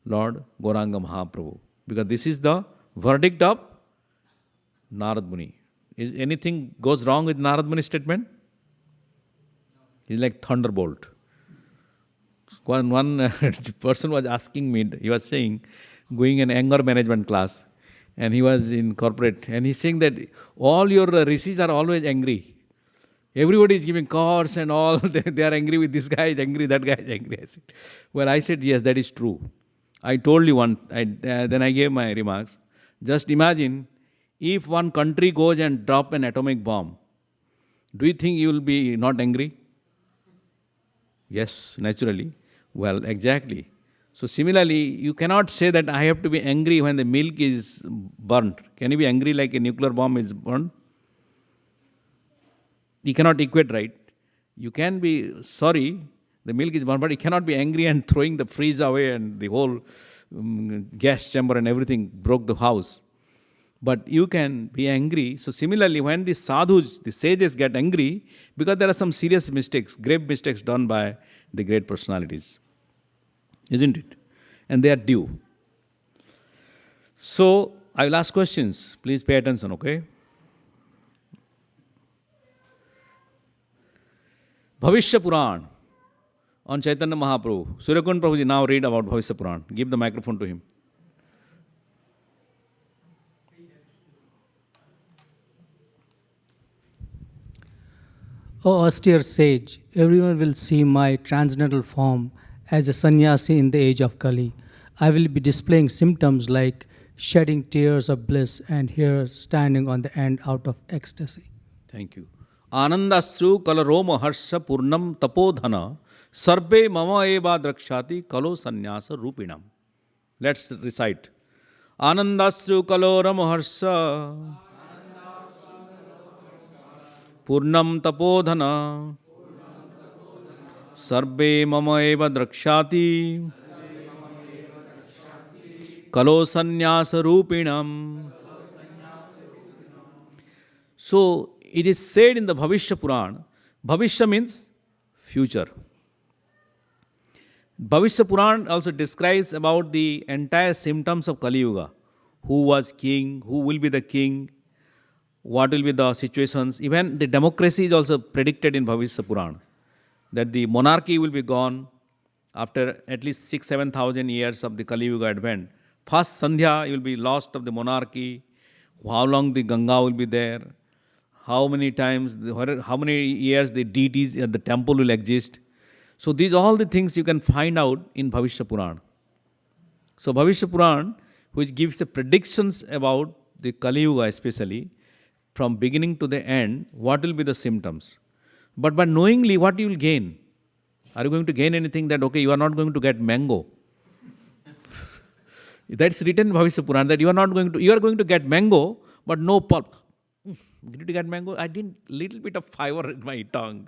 Lord Gauranga Mahaprabhu. Because this is the verdict of Narad Muni. Is anything goes wrong with Narad Muni's statement? He's like thunderbolt. One person was asking me, he was saying, going in anger management class, and he was in corporate, and he's saying that all your rishis are always angry. Everybody is giving course and all, they are angry with this guy is angry, that guy is angry. I said, yes, that is true. I told you then I gave my remarks. Just imagine if one country goes and drop an atomic bomb. Do you think you will be not angry? Yes, naturally. Well, exactly. So similarly, you cannot say that I have to be angry when the milk is burnt. Can you be angry like a nuclear bomb is burnt? You cannot equate, right? You can be sorry, the milk is burnt, but you cannot be angry and throwing the fridge away and the whole gas chamber and everything broke the house. But you can be angry. So similarly, when the sadhus, the sages get angry, because there are some serious mistakes, grave mistakes done by the great personalities. Isn't it? And they are due. So, I will ask questions. Please pay attention, okay? Bhavishya Purana on Chaitanya Mahaprabhu. Suryakund Prabhuji now read about Bhavishya Purana. Give the microphone to him.
O austere sage, everyone will see my transcendental form as a sannyasi in the age of Kali. I will be displaying symptoms like shedding tears of bliss and here standing on the end out of ecstasy.
Thank you. Anandasru kalaroma harsha purnam tapodhana sarve mama eva drakshati kalo sannyasa rupinam. Let's recite. Anandasru kaloram harsha purnam tapodhana sarve mama eva drakshati kalo sannyasa rupinam. So, it is said in the Bhavishya Purana, Bhavishya means future. Bhavishya Purana also describes about the entire symptoms of Kali Yuga. Who was king, who will be the king, what will be the situations. Even the democracy is also predicted in Bhavishya Purana. That the monarchy will be gone after at least 6,000-7,000 years of the Kali Yuga advent. First Sandhya will be lost of the monarchy. How long the Ganga will be there. How many times, how many years the deities at the temple will exist. So these are all the things you can find out in Bhavishya Purana. So Bhavishya Purana, which gives the predictions about the Kali Yuga especially, from beginning to the end, what will be the symptoms. But by knowingly, what you will gain? Are you going to gain anything that, okay, you are not going to get mango? That's written in Bhavishya Purana, that you are going to get mango, but no pulp. Did you get mango? I didn't, little bit of fiber in my tongue.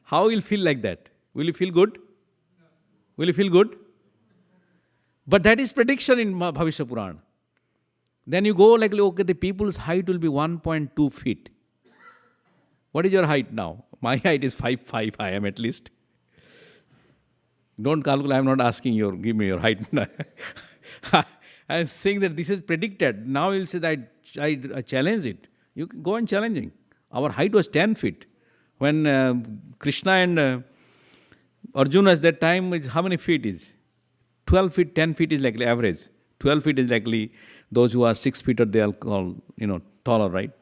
How will you feel like that? Will you feel good? Will you feel good? But that is prediction in Bhavishya Purana. Then you go like, okay, the people's height will be 1.2 feet. What is your height now? My height is 5'5", I am at least. Don't calculate, I am not asking you, give me your height. I am saying that this is predicted. Now you will say that I challenge it. You can go on challenging. Our height was 10 feet. When Krishna and Arjuna at that time, how many feet is? 12 feet, 10 feet is likely average. 12 feet is likely those who are 6 feet, they are called, taller, right?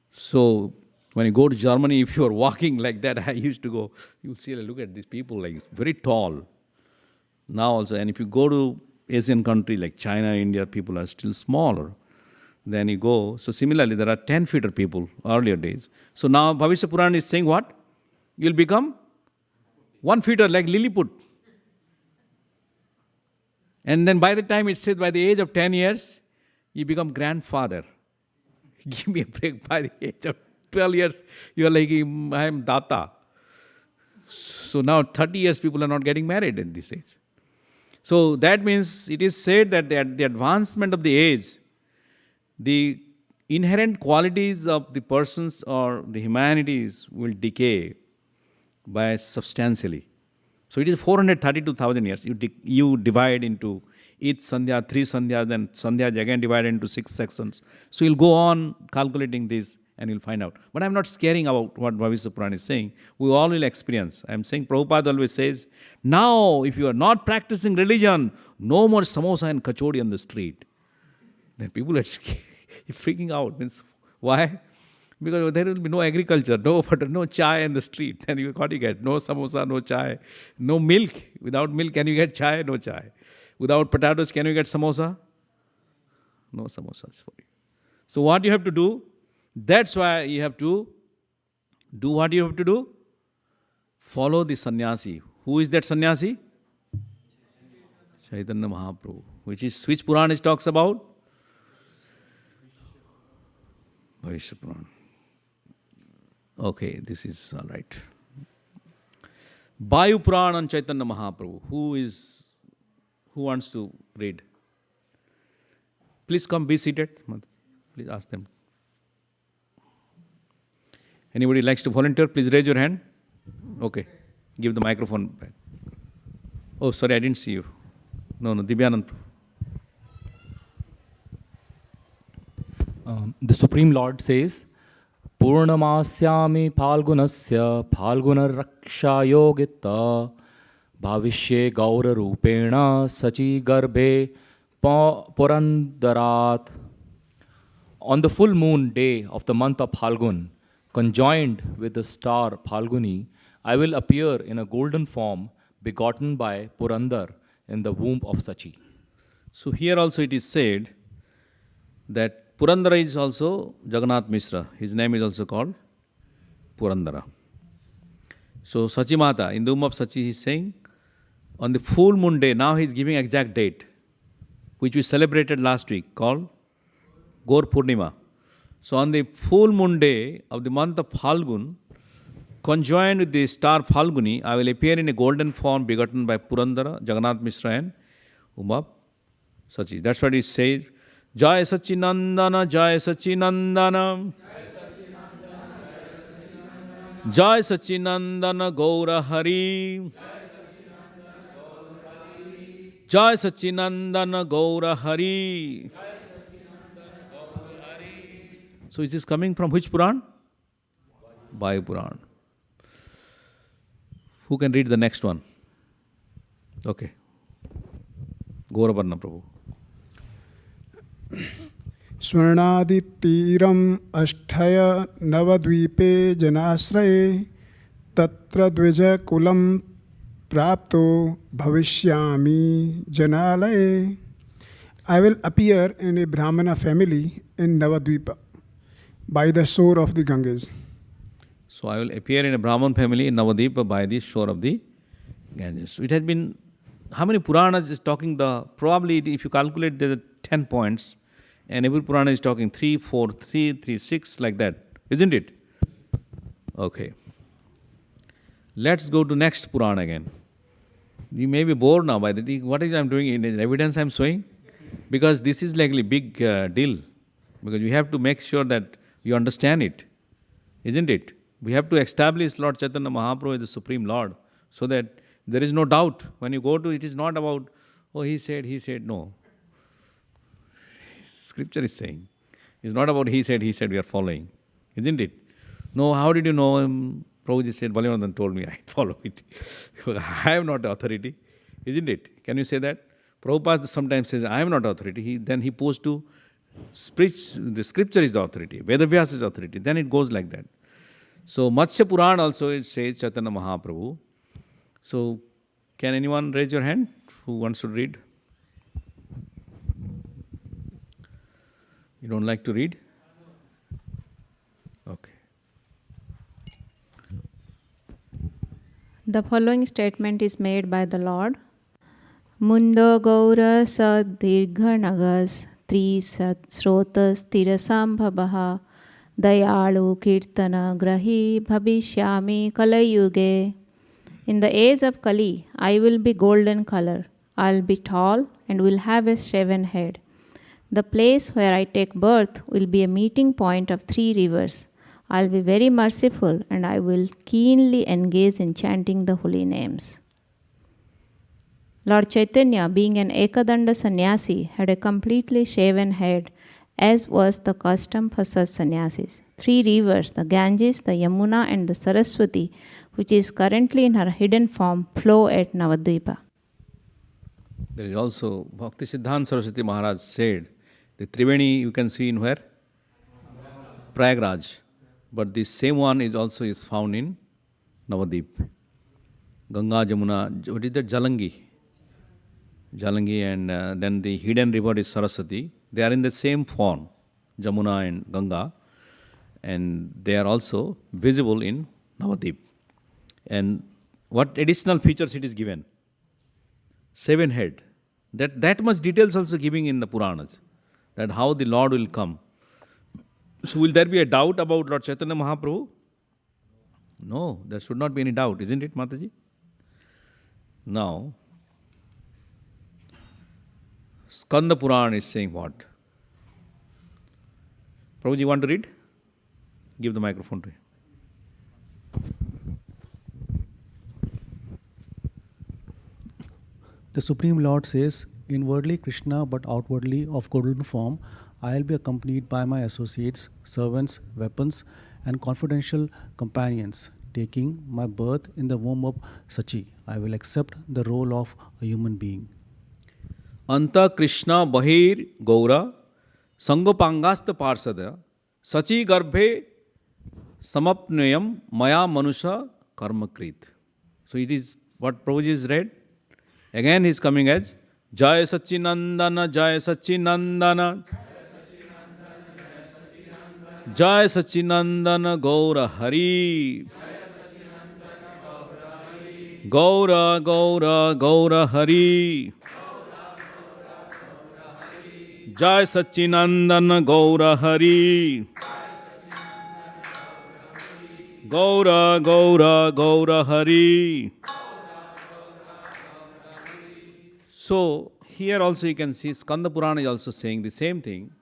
So, when you go to Germany, if you are walking like that, I used to go, you will see, look at these people, like very tall. Now also, and if you go to Asian country like China, India, people are still smaller. Then you go, so similarly, there are 10-feeter people, earlier days. So now Bhavishya Purana is saying what? You'll become 1-feeter like Lilliput. And then by the time it says by the age of 10 years, you become grandfather. Give me a break. By the age of 12 years, you are like, I am Data. So now 30 years people are not getting married at this age. So that means it is said that the advancement of the age, the inherent qualities of the persons or the humanities will decay by substantially. So it is 432,000 years. You divide into each Sandhya, 3 Sandhyas, then Sandhyas again divided into 6 sections. So you'll go on calculating this and you'll find out. But I'm not scaring about what Bhavishya Purana is saying. We all will experience. I'm saying Prabhupada always says, now if you are not practicing religion, no more samosa and kachori on the street. Then people are freaking out. Means why? Because there will be no agriculture, no butter, no chai in the street. Then what do you get? No samosa, no chai, no milk. Without milk, can you get chai? No chai. Without potatoes, can you get samosa? No samosas for you. So what you have to do? That's why you have to do what you have to do. Follow the sannyasi. Who is that sannyasi? Chaitanya Mahaprabhu. Which Purana it talks about? Bhavishya Purana. Okay, this is all right. Vayu Purana on Chaitanya Mahaprabhu. Who wants to read? Please come, be seated. Please ask them. Anybody likes to volunteer? Please raise your hand. Okay, give the microphone back. Oh, sorry, I didn't see you. No, Divyanand.
The Supreme Lord says, Purnamasyami Phalgunasya Phalgunaraksha Yogita Bhavishye Gaura Rupena Sachi Garbhe Purandarat. On the full moon day of the month of Phalgun, conjoined with the star Phalguni, I will appear in a golden form begotten by Purandar in the womb of Sachi.
So here also it is said that Purandara is also Jagannath Mishra. His name is also called Purandara. So Sachi Mata, in the womb of Sachi, he is saying, on the full moon day, now he is giving exact date, which we celebrated last week, called Gaur Purnima. So on the full moon day of the month of Phalgun, conjoined with the star Phalguni, I will appear in a golden form begotten by Purandara, Jagannath Mishra and womb of Sachi. That's what he says. Jai Sachinandana, Jai Sachinandana. Jai Sachinandana Gaura Hari. Jai Sachinandana Gaura Hari. So it is coming from which Puran? Vayu Puran. Who can read the next one? Okay. Gauravarna Prabhu.
स्वर्णादितीरम् अष्टय नवद्वीपे जनाश्रये तत्र द्विजकुलं प्राप्तो भविष्यामि जनालये. I will appear in a Brahmana family in Navadvipa by the shore of the Ganges.
So I will appear in a Brahman family in Navadvipa by the shore of the Ganges. So it has been, how many Puranas is talking probably if you calculate there are 10 points, and every Purana is talking 3, 4, 3, 3, 6, like that. Isn't it? Okay. Let's go to next Purana again. You may be bored now by the what is I'm doing in evidence I'm showing? Because this is like a big deal. Because we have to make sure that you understand it. Isn't it? We have to establish Lord Chaitanya Mahaprabhu as the Supreme Lord, so that there is no doubt. When you go to it is not about, oh, he said, no. Scripture is saying. It's not about he said, we are following. Isn't it? No, how did you know? Prabhuji said, Balimardana told me, I follow it. I have not the authority. Isn't it? Can you say that? Prabhupada sometimes says, I am not authority. Then he posed to preach, the scripture is the authority. Vedavyas is the authority. Then it goes like that. So Matsya Purana also it says Chaitanya Mahaprabhu. So can anyone raise your hand who wants to read? You don't like to read? Okay.
The following statement is made by the Lord. Mundo gaura sa dirgha nagas tri srotas tirasam bhabaha dayalu kirtana grahi bhavishyami kalayuge. In the age of Kali, I will be golden color. I'll be tall and will have a shaven head. The place where I take birth will be a meeting point of 3 rivers. I'll be very merciful and I will keenly engage in chanting the holy names. Lord Chaitanya, being an Ekadanda sannyasi, had a completely shaven head, as was the custom for such sannyasis. 3 rivers, the Ganges, the Yamuna and the Saraswati, which is currently in her hidden form, flow at Navadvipa.
There is also, Bhakti Siddhanta Saraswati Maharaj said, the Triveni you can see in where? Prayagraj. But the same one is also found in Navadvip. Ganga, Jamuna, what is that? Jalangi. Jalangi and then the hidden river is Saraswati. They are in the same form, Jamuna and Ganga. And they are also visible in Navadvip. And what additional features it is given? 7 head. That much details also giving in the Puranas. That how the Lord will come. So will there be a doubt about Lord Chaitanya Mahaprabhu? No, there should not be any doubt, isn't it, Mataji? Now, Skanda Purana is saying what? Prabhuji, you want to read? Give the microphone to him.
The Supreme Lord says, inwardly Krishna but outwardly of golden form, I will be accompanied by my associates, servants, weapons, and confidential companions. Taking my birth in the womb of Sachi, I will accept the role of a human being.
Anta Krishna Bahir Gaura Sangopangasta Parsada Sachi Garbhe Samapnayam Maya Manusha Karmakrit. So it is what Prabhuji is read. Again he is coming as Jai Sachinandana, Jai Sachinandana, Jai Sachinandana Gaura Hari, Gaura Gaura Gaura Hari, Jai Sachinandana Gaura Hari, Gaura Gaura Gaura Hari. So here also you can see Skanda Purana is also saying the same thing.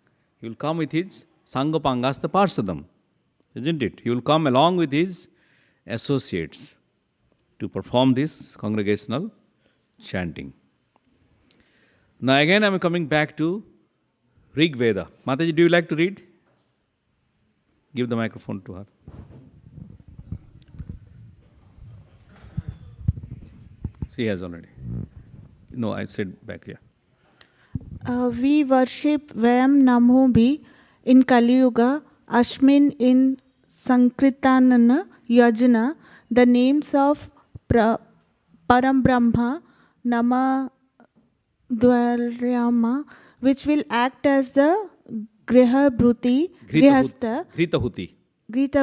He will come with his Sangapangasta Parsadam, isn't it? He will come along with his associates to perform this congregational chanting. Now again I am coming back to Rig Veda. Mataji, do you like to read? Give the microphone to her. She has already. No, I said back here.
We worship Vayam Namo Bhi in Kali Yuga, Ashmin in Sankritanana Yajana, the names of Param Brahma, Nama Dvaryama, which will act as the Griha Bhuti, Grihastha, Grita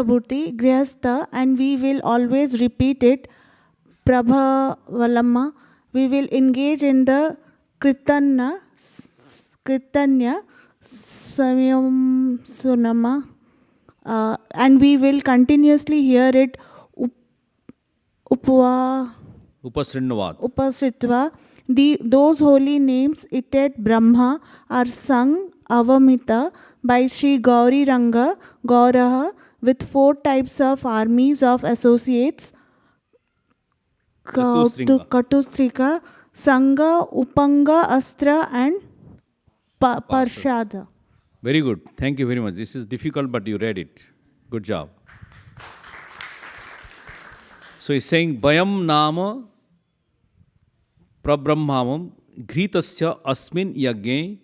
Bhuti, Grihastha, and we will always repeat it, Prabhavalama. We will engage in the Kirtanya, Samyam Sunama, and we will continuously hear it Upasritva. Those holy names, Itet Brahma, are sung Avamita by Sri Gauri Ranga Gauraha with 4 types of armies of associates. Katustrika, Sangha, Upanga, Astra, and Parshada.
Very good. Thank you very much. This is difficult, but you read it. Good job. So he's saying, Bayam Nama PrabrahmamamGhritasya Asmin Yagye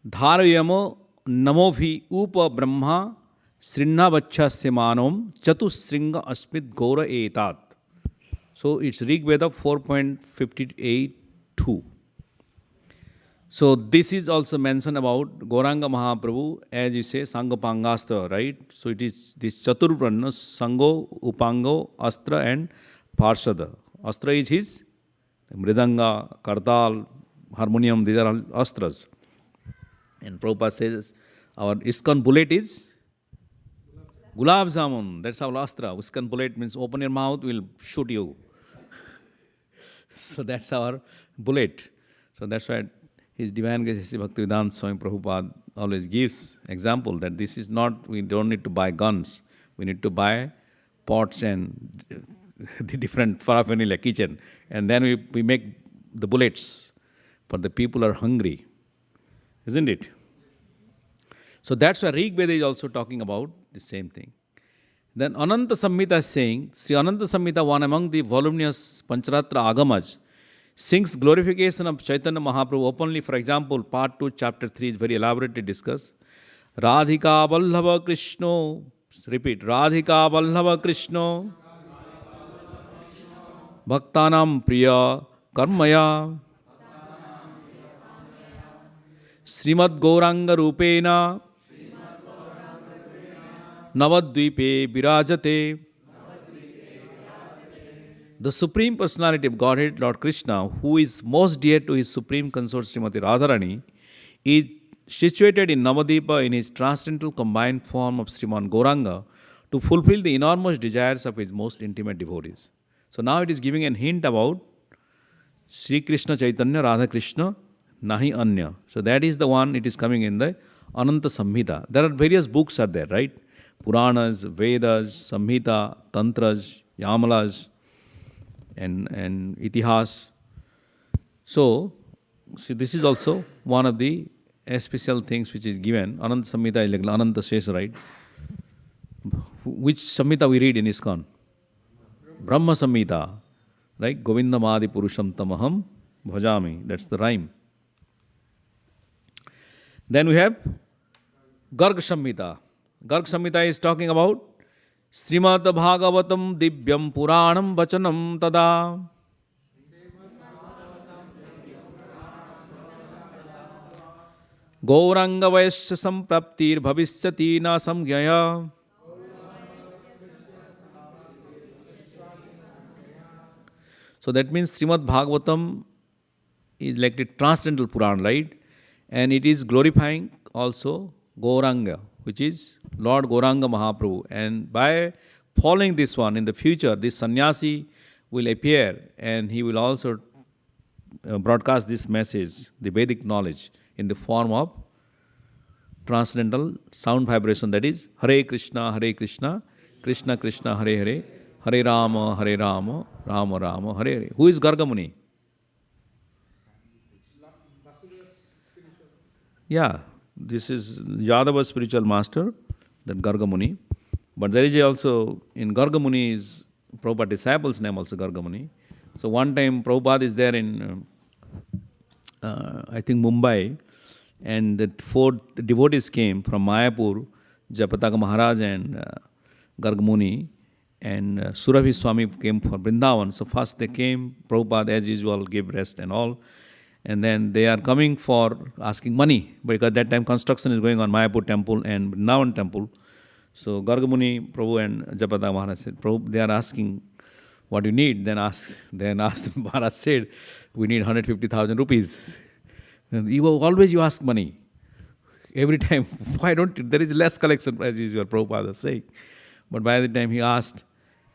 Dharayamo Namovi Upa Brahma Srinna Vacha Semanom Chatusringa Asmit Gaura Etat. So it's Rig Veda 4.58.2. So this is also mentioned about Gauranga Mahaprabhu, as you say, Sangapangasta, right? So it is this Chaturpranna, Sango, Upango, Astra and Parshada. Astra is his Mridanga, Kartal, Harmonium, these are all Astras. And Prabhupada says, our ISKCON bullet is Gulab Jamun, that's our Astra. ISKCON bullet means open your mouth, we'll shoot you. So that's our bullet. So that's why His Divine Grace Bhaktivedanta Swami Prabhupada always gives example that this is not, we don't need to buy guns. We need to buy pots and the different paraphernalia kitchen. And then we make the bullets. For the people are hungry. Isn't it? So that's why Rig Veda is also talking about the same thing. Then Ananta Samhita is saying, Sri Ananta Samhita, one among the voluminous Pancharatra Agamas, sings glorification of Chaitanya Mahaprabhu openly. For example, part 2, chapter 3 is very elaborately discussed. Radhika Vallabha Krishna, repeat, Radhika Vallabha Krishna, Bhaktanam Priya Karmaya, Srimad Gauranga Rupena, Navadvipe Birajate. The Supreme Personality of Godhead, Lord Krishna, who is most dear to his Supreme Consort Srimati Radharani, is situated in Navadipa in his transcendental combined form of Sriman Gauranga to fulfill the enormous desires of his most intimate devotees. So now it is giving a hint about Sri Krishna Chaitanya Radha Krishna Nahi Anya. So that is the one, it is coming in the Ananta Samhita. There are various books are there, right? Puranas, Vedas, Samhita, Tantras, Yamalas, and Itihas. So, see, this is also one of the special things which is given. Ananta Samhita is like Ananta Shesha, right? Which Samhita we read in ISKCON? Brahma Samhita, right? Govindamadi Purusham Tamaham Bhajami. That's the rhyme. Then we have Garg Samhita. Garg Samhita is talking about Srimad Bhagavatam Divyam Puranam Vachanam Tada. Gauranga Vaishya Sampraptir Bhavishyati Na Samgyaya. So that means Srimad Bhagavatam is like the transcendental Puran, right? And it is glorifying also Gauranga, which is Lord Gauranga Mahaprabhu. And by following this one, in the future, this sannyasi will appear and he will also broadcast this message, the Vedic knowledge, in the form of transcendental sound vibration, that is Hare Krishna, Krishna Krishna, Hare Hare, Hare Rama, Rama Rama, Hare Hare. Who is Garga Muni? Yeah, this is Yadava's spiritual master, that Garga Muni. But there is also, in Garga Muni is Prabhupada disciple's name also Garga Muni. So one time Prabhupada is there in, I think Mumbai, and the 4 devotees came from Mayapur, Japataka Maharaj and Garga Muni, and Surabhi Swami came for Vrindavan. So first they came, Prabhupada as usual gave rest and all. And then they are coming for asking money, because that time construction is going on Mayapur temple and Vrindavan temple. So Garga Muni, Prabhu and Japataka Maharaj said, Prabhu, they are asking what you need. Then asked Maharaj said, we need 150,000 rupees. And always you ask money. Every time, why don't you? There is less collection as usual, Prabhupada was saying. But by the time he asked,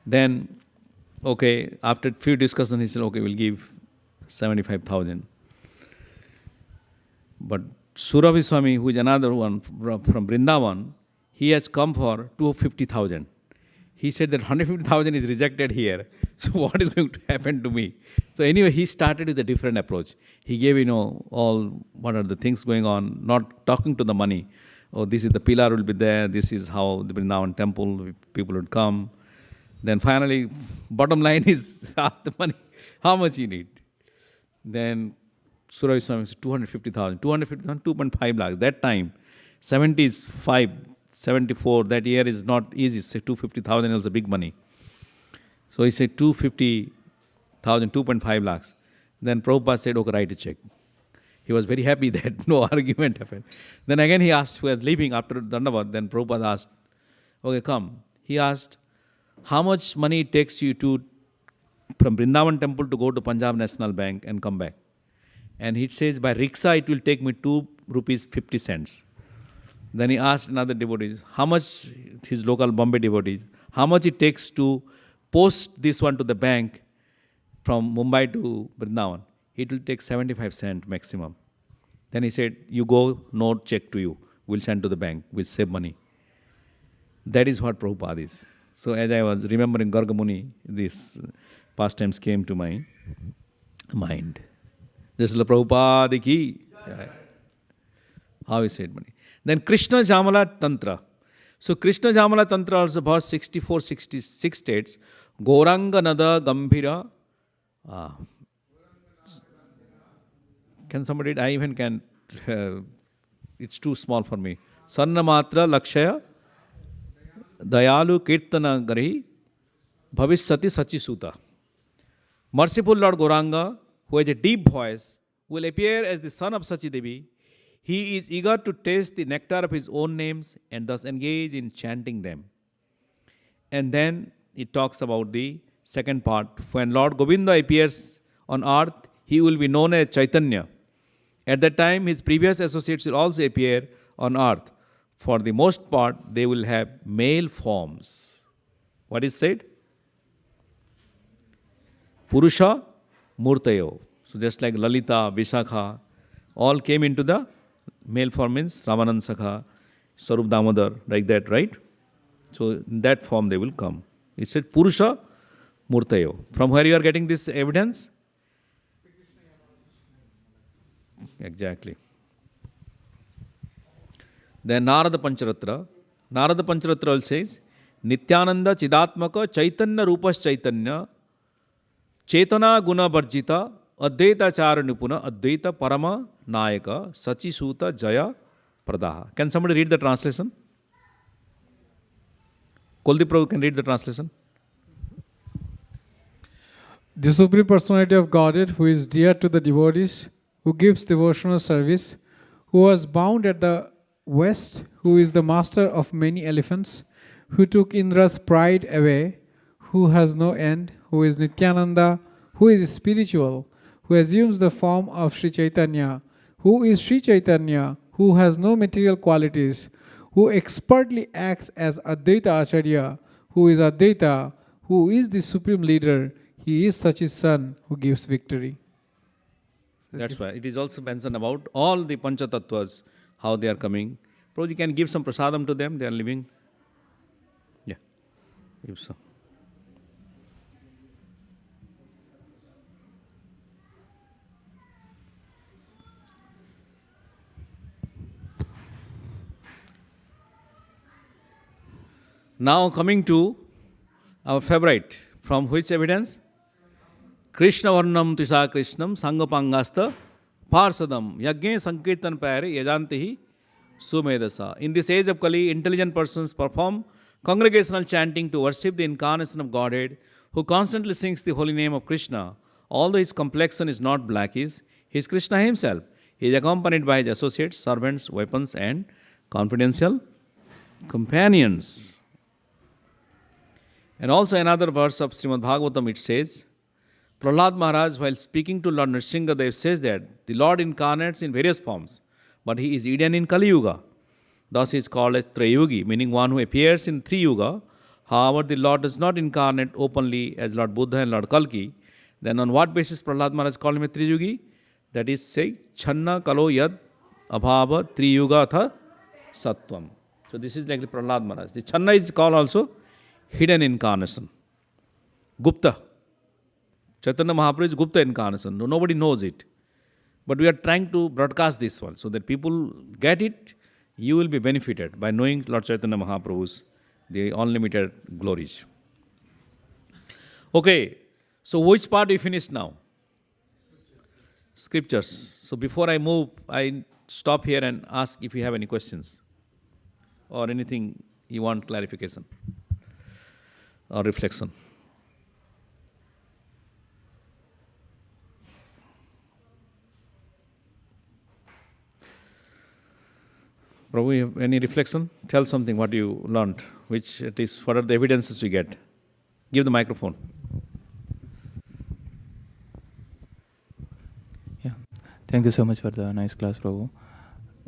then, okay, after few discussions, he said, okay, we'll give 75,000. But Surabhi Swami, who is another one from Vrindavan, he has come for 250,000. He said that 150,000 is rejected here. So what is going to happen to me? So anyway, he started with a different approach. He gave, all what are the things going on, not talking to the money. Oh, this is the pillar will be there. This is how the Vrindavan temple, people would come. Then finally, bottom line is ask the money, how much you need. Then Surabhi Swami said 250,000. 250,000, 2.5 lakhs. That time, 75, 74, that year is not easy. Say 250,000 is a big money. So he said 250,000, 2.5 lakhs. Then Prabhupada said, okay, write a check. He was very happy that no argument happened. Then again he asked, who was leaving after Dandavad, then Prabhupada asked, okay, come. He asked, how much money it takes you from Vrindavan temple to go to Punjab National Bank and come back? And he says, by rickshaw it will take me 2 rupees 50 cents. Then he asked another devotee, how much, his local Bombay devotees, how much it takes to post this one to the bank from Mumbai to Vrindavan? It will take 75 cents maximum. Then he said, you go, no check to you. We'll send to the bank. We'll save money. That is what Prabhupada is. So as I was remembering Garga Muni, these pastimes came to my mind. Just like Prabhupada ki. How he said money. Then Krishna Jamala Tantra. So Krishna Jamala Tantra also about 64, 66 states. Gauranga Nada Gambhira. Can somebody, I even can, it's too small for me. Sarnamatra Lakshaya Dayalu Kirtana Gari Bhavishyati Sachisuta. Merciful Lord Gauranga, who has a deep voice, will appear as the son of Sachi Devi. He is eager to taste the nectar of his own names and thus engage in chanting them. And then it talks about the second part. When Lord Govinda appears on earth, he will be known as Chaitanya. At that time, his previous associates will also appear on earth. For the most part, they will have male forms. What is said? Purusha Murtayo. So just like Lalita, Vishakha, all came into the male form, means Ramanand Sakha, Sarup Damodar, like that, right? So in that form they will come. It said Purusha Murtayo. From where you are getting this evidence? Exactly. Then Narada Pancharatra. Narada Pancharatra says, Nityananda Chidatmaka Chaitanya Rupas Chaitanya Chetana Guna Barjita Advaita Chara Nipuna Advaita Parama Nayaka Sachi Suta Jaya Pradaha. Can somebody read the translation? Kuldeep Prabhu can read the translation.
The Supreme Personality of Godhead, who is dear to the devotees, who gives devotional service, who was bound at the west, who is the master of many elephants, who took Indra's pride away, who has no end, who is Nityananda, who is spiritual, who assumes the form of Sri Chaitanya, who is Sri Chaitanya, who has no material qualities, who expertly acts as Advaita Acharya, who is Advaita, who is the supreme leader. He is Sachi's son who gives victory.
That's why it is also mentioned about all the Panchatattva's, how they are coming. Probably you can give some prasadam to them, they are living. Yeah, give some. Now coming to our favorite, from which evidence? Krishna Varnam Tisa Krishnam Sangapangasta Parsadam Yagye Sankirtan Pare Yajantihi Sumedasa. In this age of Kali, intelligent persons perform congregational chanting to worship the incarnation of Godhead, who constantly sings the holy name of Krishna. Although his complexion is not blackish, he is Krishna himself. He is accompanied by his associates, servants, weapons, and confidential companions. And also another verse of Srimad Bhagavatam, it says, Prahlad Maharaj, while speaking to Lord Nrsingadev, says that the Lord incarnates in various forms, but he is hidden in Kali Yuga. Thus he is called as Trayugi, meaning one who appears in three Yuga. However, the Lord does not incarnate openly as Lord Buddha and Lord Kalki. Then on what basis Prahlad Maharaj called him a Triyugi? That is, say, Channa Kalo Yad Abhava Triyuga Tha Sattvam. So this is like the Prahlad Maharaj. The Channa is called also hidden incarnation. Gupta. Chaitanya Mahaprabhu is Gupta incarnation. Nobody knows it. But we are trying to broadcast this one so that people get it. You will be benefited by knowing Lord Chaitanya Mahaprabhu's the unlimited glories. Okay. So which part we finished now? Scriptures. So before I move, I stop here and ask if you have any questions or anything you want clarification or reflection. Prabhu, you have any reflection? Tell something what you learned, which at least what are the evidences we get. Give the microphone.
Yeah, thank you so much for the nice class, Prabhu.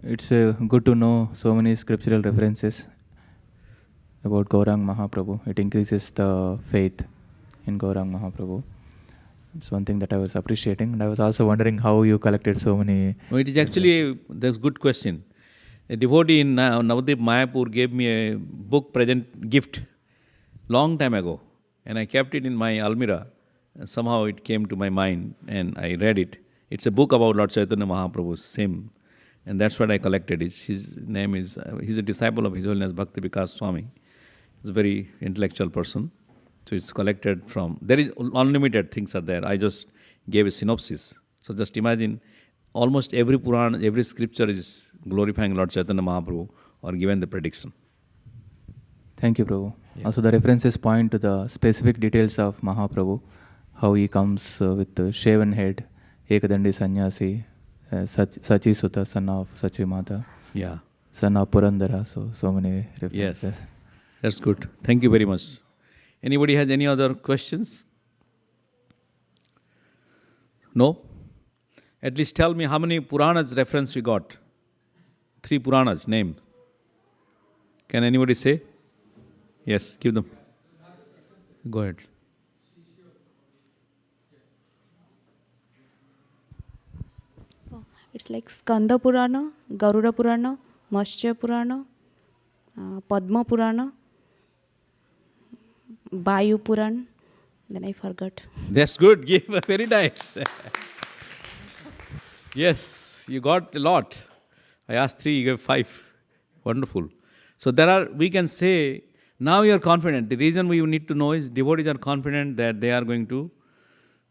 It's good to know so many scriptural references about Gaurang Mahaprabhu. It increases the faith in Gaurang Mahaprabhu. It's one thing that I was appreciating, and I was also wondering how you collected so many.
No, it is actually a good question. A devotee in Navadip Mayapur gave me a book present gift long time ago, and I kept it in my almirah. Somehow it came to my mind, and I read it. It's a book about Lord Chaitanya Mahaprabhu, same, and that's what I collected. His name is, he's a disciple of His Holiness Bhakti Vikas Swami. He's a very intellectual person. So it's collected from, there is unlimited things are there. I just gave a synopsis. So just imagine, almost every Purana, every scripture is glorifying Lord Chaitanya Mahaprabhu or given the prediction.
Thank you, Prabhu. Yeah. Also the references point to the specific details of Mahaprabhu, how he comes with the shaven head, Ekadandi Sannyasi, Sachi Sutta, son of Sachi Mata,
yeah,
son of Purandara, so many references.
Yes, that's good. Thank you very much. Anybody has any other questions? No? At least tell me how many Puranas reference we got. 3 Puranas, names. Can anybody say? Yes, give them. Go ahead.
It's like Skanda Purana, Garuda Purana, Matsya Purana, Padma Purana, Vayu Puran. Then I forgot.
That's good. Give very nice. Yes, you got a lot. I asked 3, you gave 5. Wonderful. So we can say, now you are confident. The reason we need to know is devotees are confident that they are going to,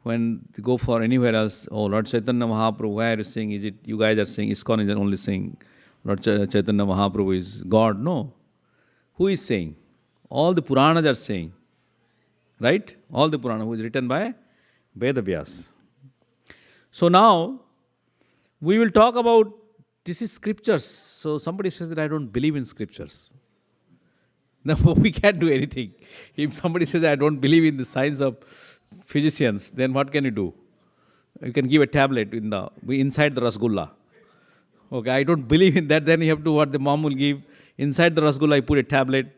when they go for anywhere else, oh Lord Chaitanya Mahaprabhu, why are you saying, is it, you guys are saying, ISKCON is only saying Lord Chaitanya Mahaprabhu is God? No. Who is saying? All the Puranas are saying. Right? All the Purana, who is written by Vedavyas. So now, we will talk about, this is scriptures. So somebody says that I don't believe in scriptures. No, we can't do anything. If somebody says I don't believe in the science of physicians, then what can you do? You can give a tablet inside the rasgulla. Okay, I don't believe in that, then you have to, what the mom will give, inside the rasgulla I put a tablet,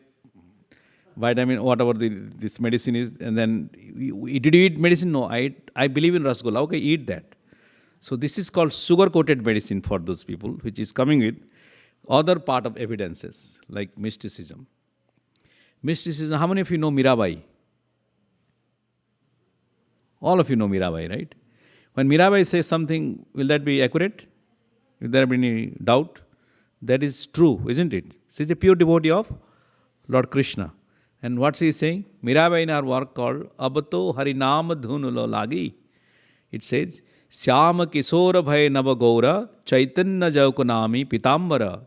vitamin, whatever this medicine is, and then, did you eat medicine? No, I believe in rasgulla. Okay, eat that. So this is called sugar-coated medicine for those people, which is coming with other part of evidences, like mysticism. Mysticism, how many of you know Mirabai? All of you know Mirabai, right? When Mirabai says something, will that be accurate? Will there be any doubt? That is true, isn't it? She is a pure devotee of Lord Krishna. And what's he saying? Mirabai in our work called Abato Harinam Dhunulo Lagi. It says, Syama Kisora Bhai Nava Gaura Chaitanya Jaukunami Pitambara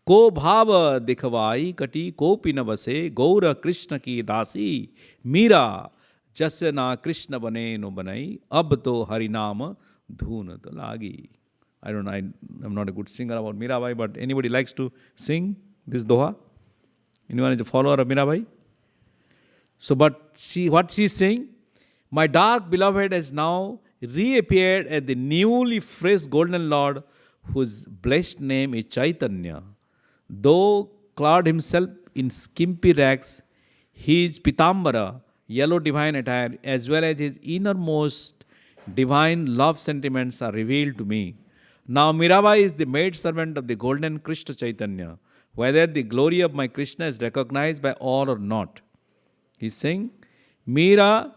Ko Bhava Dikhvai Kati Ko Pinavase Gaura Krishna Ki Dasi Mira Jasana Krishna Bane No Banai Abato Harinam Dhunulo Lagi. I don't know, I'm not a good singer about Mirabai, but anybody likes to sing this Doha? Anyone is a follower of Mirabai? So, but see what she is saying? My dark beloved has now reappeared as the newly fresh golden Lord, whose blessed name is Chaitanya. Though clad himself in skimpy rags, his pitambara, yellow divine attire, as well as his innermost divine love sentiments are revealed to me. Now Mirabai is the maidservant of the golden Krishna Chaitanya, whether the glory of my Krishna is recognized by all or not. He is saying, Mira,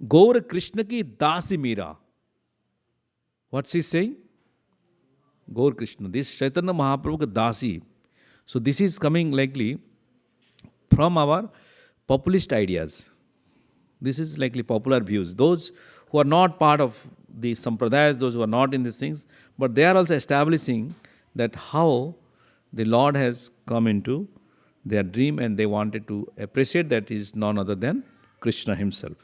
Gaur Krishna ki Dasi Mira. What's he saying? Gaur Krishna. This Chaitanya Mahaprabhu ki Dasi. So this is coming likely from our populist ideas. This is likely popular views. Those who are not part of the sampradayas, those who are not in these things, but they are also establishing that how the Lord has come into their dream, and they wanted to appreciate that he is none other than Krishna himself.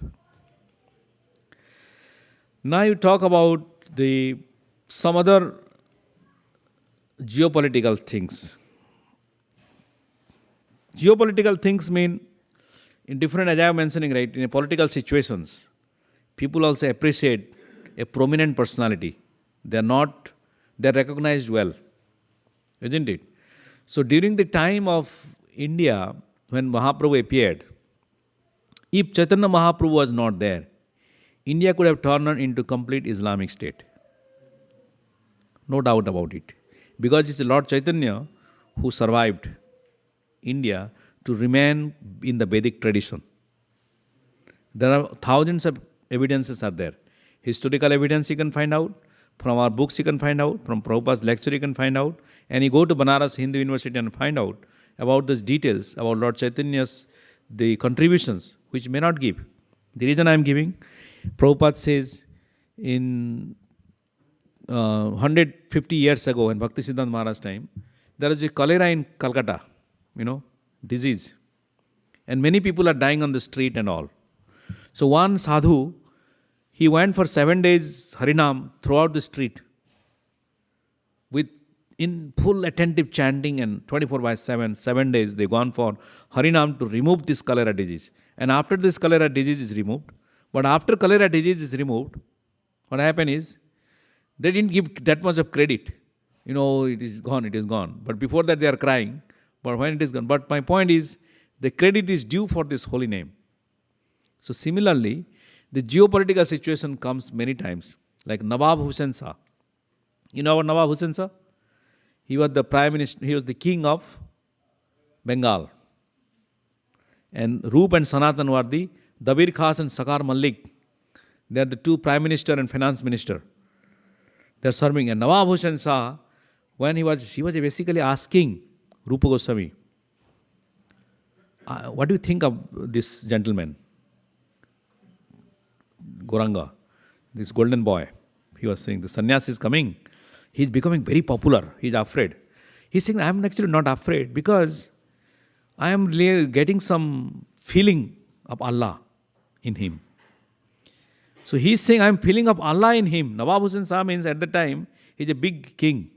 Now you talk about some other geopolitical things. Geopolitical things mean, in different, as I am mentioning, right, in political situations, people also appreciate a prominent personality. They are recognized well, isn't it? So during the time of India, when Mahaprabhu appeared, if Chaitanya Mahaprabhu was not there, India could have turned into complete Islamic state. No doubt about it. Because it's Lord Chaitanya who survived India to remain in the Vedic tradition. There are thousands of evidences are there. Historical evidence you can find out, from our books you can find out, from Prabhupada's lecture you can find out, and you go to Banaras Hindu University and find out about those details, about Lord Chaitanya's, the contributions, which may not give. The reason I am giving, Prabhupada says in 150 years ago, in Bhaktisiddhanta Maharaj's time, there was a cholera in Calcutta, disease. And many people are dying on the street and all. So one sadhu, he went for 7 days Harinam throughout the street in full attentive chanting, and 24/7, 7 days they gone for Harinam to remove this cholera disease. And after this cholera disease is removed, but after cholera disease is removed, what happened is, they didn't give that much of credit. It is gone. But before that they are crying, but when it is gone. But my point is, the credit is due for this holy name. So similarly, the geopolitical situation comes many times, like Nawab Hussain Shah. You know about Nawab Hussain Shah? He was the prime minister, he was the king of Bengal. And Roop and Sanatan were the Dabir Khas and Sakar Malik. They are the two prime minister and finance minister. They are serving. And Nawab Hussain Shah when he was basically asking Rupa Goswami, what do you think of this gentleman, Goranga, this golden boy? He was saying, the sannyasi is coming. He's becoming very popular. He's afraid. He's saying, I'm actually not afraid because I am really getting some feeling of Allah in him. So he's saying, I'm feeling of Allah in him. Nawab Hussain Shah means at the time, he's a big king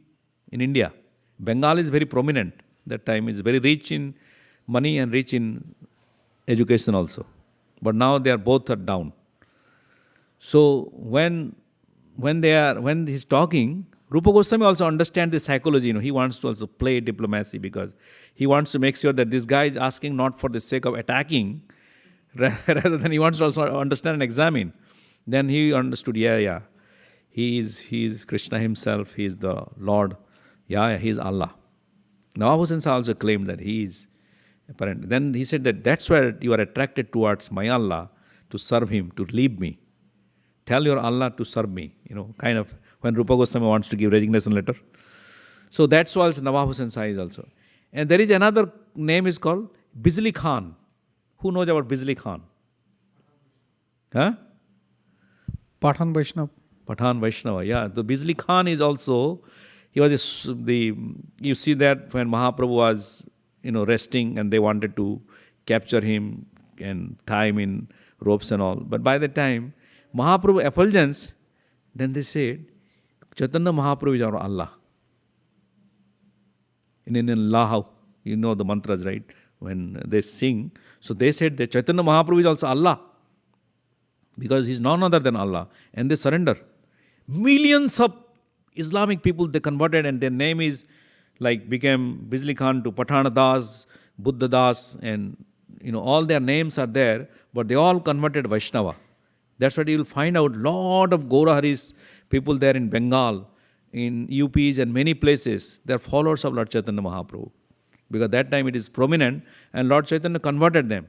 in India. Bengal is very prominent. That time is very rich in money and rich in education also. But now they are both are down. So when he's talking, Rupa Goswami also understands the psychology. He wants to also play diplomacy because he wants to make sure that this guy is asking not for the sake of attacking, rather than he wants to also understand and examine. Then he understood, he is Krishna himself, he is the Lord, he is Allah. Nawab Hussain Shah also claimed that he is apparent. Then he said that's where you are attracted towards my Allah, to serve him, to leave me. Tell your Allah to serve me, kind of when Rupa Goswami wants to give resignation letter. So that's what Nawab Hussain Shah is also. And there is another name is called Bijli Khan. Who knows about Bijli Khan? Huh?
Pathan Vaishnav.
Pathan Vaishnava, The Bijli Khan is also, you see that when Mahaprabhu was, resting and they wanted to capture him and tie him in ropes and all. But by the time Mahaprabhu effulgence, then they said, Chaitanya Mahaprabhu is our Allah. In Indian law, you know the mantras, right? When they sing. So they said that Chaitanya Mahaprabhu is also Allah. Because he is none other than Allah. And they surrender. Millions of Islamic people they converted and their name is became Bijli Khan to Pathan Das, Buddha Das, and all their names are there, but they all converted Vaishnava. That's what you will find out. Lot of Gauraharis people there in Bengal, in UPs and many places, they are followers of Lord Chaitanya Mahaprabhu. Because that time it is prominent and Lord Chaitanya converted them.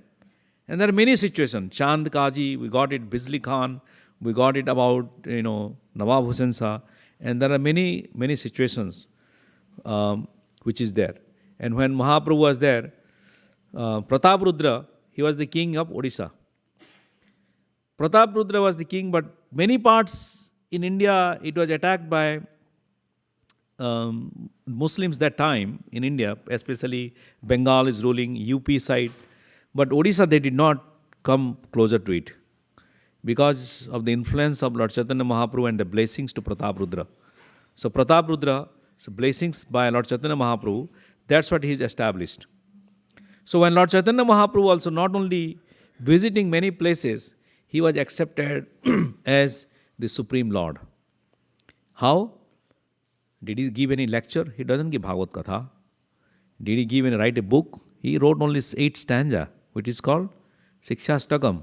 And there are many situations. Chand Kaji, we got it, Bijli Khan, we got it about, Nawab Hussain Shah. And there are many, many situations which is there. And when Mahaprabhu was there, Pratap Rudra, he was the king of Odisha. Pratap Rudra was the king, but many parts in India, it was attacked by Muslims that time in India, especially Bengal is ruling, UP side. But Odisha, they did not come closer to it because of the influence of Lord Chaitanya Mahaprabhu and the blessings to Pratap Rudra. So Pratap Rudra, blessings by Lord Chaitanya Mahaprabhu, that's what he is established. So when Lord Chaitanya Mahaprabhu also not only visiting many places, he was accepted as the Supreme Lord. How? Did he give any lecture? He doesn't give Bhagavad Katha. Did he write a book? He wrote only 8 stanza, which is called Sikshastakam.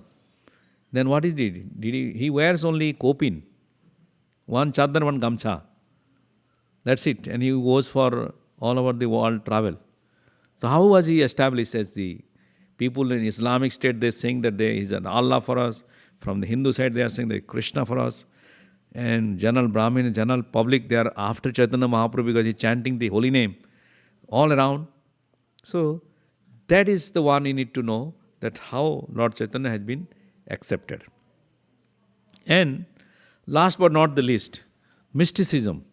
Then what is it? He wears only kopin, one chadar, one gamcha. That's it. And he goes for all over the world travel. So how was he established as the people in Islamic state, they saying that there is an Allah for us. From the Hindu side, they are saying that Krishna for us. And general Brahmin, general public, they are after Chaitanya Mahaprabhu because he is chanting the holy name all around. So that is the one you need to know, that how Lord Chaitanya has been accepted. And last but not the least, mysticism.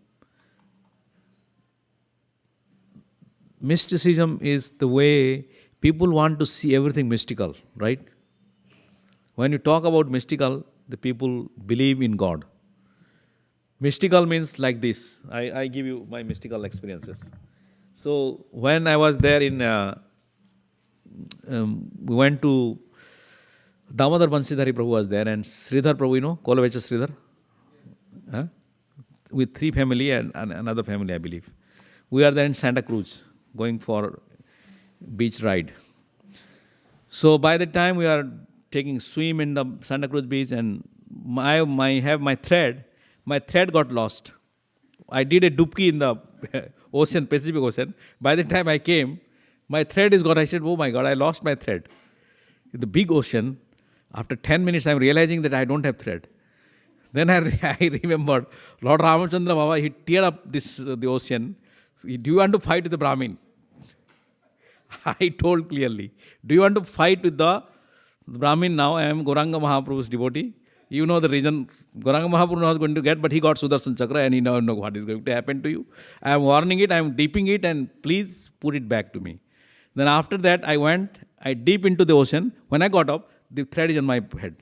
Mysticism is the way people want to see everything mystical, right? When you talk about mystical, the people believe in God. Mystical means like this. I give you my mystical experiences. So when I was there in, we went to Damodar Bansidhari Prabhu was there and Sridhar Prabhu, Kolavecha Sridhar, with 3 family and another family, I believe. We are there in Santa Cruz, going for beach ride. So by the time we are taking swim in the Santa Cruz beach and my thread got lost. I did a dubki in the ocean, Pacific Ocean. By the time I came, my thread is gone. I said, oh my God, I lost my thread. In the big ocean, after 10 minutes, I'm realizing that I don't have thread. Then I remembered Lord Ramachandra Baba, he teared up the ocean Do you want to fight with the Brahmin? I told clearly, do you want to fight with the Brahmin now? I am Gauranga Mahaprabhu's devotee. You know the reason. Gauranga Mahaprabhu was going to get, but he got Sudarshan Chakra and he now knows what is going to happen to you. I am warning it, I am deeping it, and please put it back to me. Then after that, I deep into the ocean. When I got up, the thread is on my head.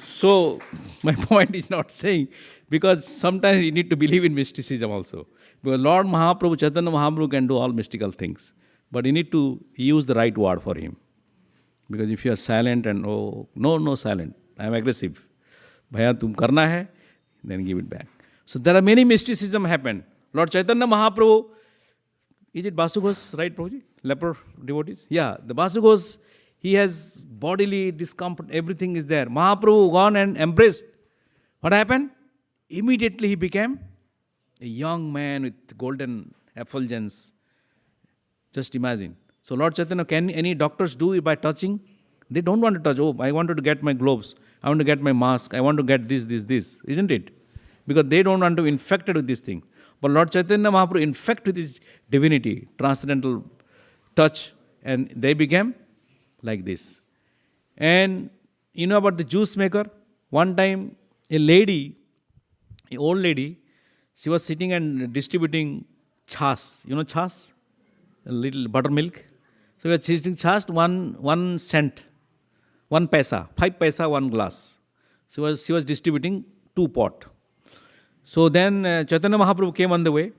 So, my point is not saying, because sometimes you need to believe in mysticism also. Because Lord Mahaprabhu, Chaitanya Mahaprabhu can do all mystical things. But you need to use the right word for him. Because if you are silent and, no silent, I am aggressive. Bhaiya, tum karna hai, then give it back. So there are many mysticism happen. Lord Chaitanya Mahaprabhu, is it Basu Ghosh, right, Prabhuji? Leper devotees? Yeah, the Basu Ghosh, he has bodily discomfort, everything is there. Mahaprabhu gone and embraced. What happened? Immediately he became a young man with golden effulgence. Just imagine. So Lord Chaitanya, can any doctors do it by touching? They don't want to touch. Oh, I wanted to get my gloves. I want to get my mask. I want to get this. Isn't it? Because they don't want to be infected with this thing. But Lord Chaitanya Mahaprabhu infected with his divinity, transcendental touch, and they became like this. And you know about the juice maker? One time, an old lady, she was sitting and distributing chas. You know chas? A little buttermilk. So we were distributing chas, 1 cent, 1 paisa, 5 paisa, 1 glass. So she was distributing 2 pot. So then Chaitanya Mahaprabhu came on the way.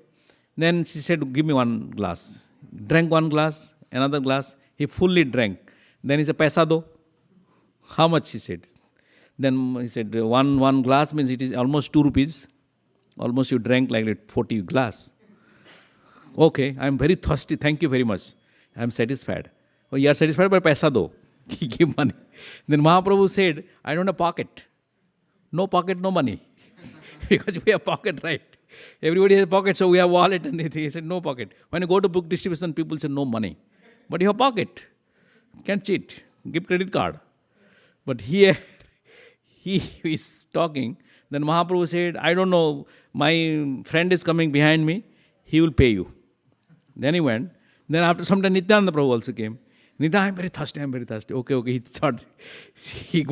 Then she said, give me 1 glass. Drank 1 glass, another glass. He fully drank. Then he said, paisa do. How much, he said. Then he said, one glass means it is almost 2 rupees. Almost you drank like 40 glass. Okay, I am very thirsty. Thank you very much. I am satisfied. Oh, you are satisfied, but paisa do. Give money. Then Mahaprabhu said, I don't have pocket. No pocket, no money. Because we have pocket, right? Everybody has a pocket, so we have wallet and anything. He said, no pocket. When you go to book distribution, people say, no money. But you have pocket. Can't cheat. Give credit card. But here, he is talking. Then Mahaprabhu said, I don't know, my friend is coming behind me. He will pay you. Then he went. Then after some time, Nityananda Prabhu also came. Nitya, I am very thirsty. Okay. He thought, he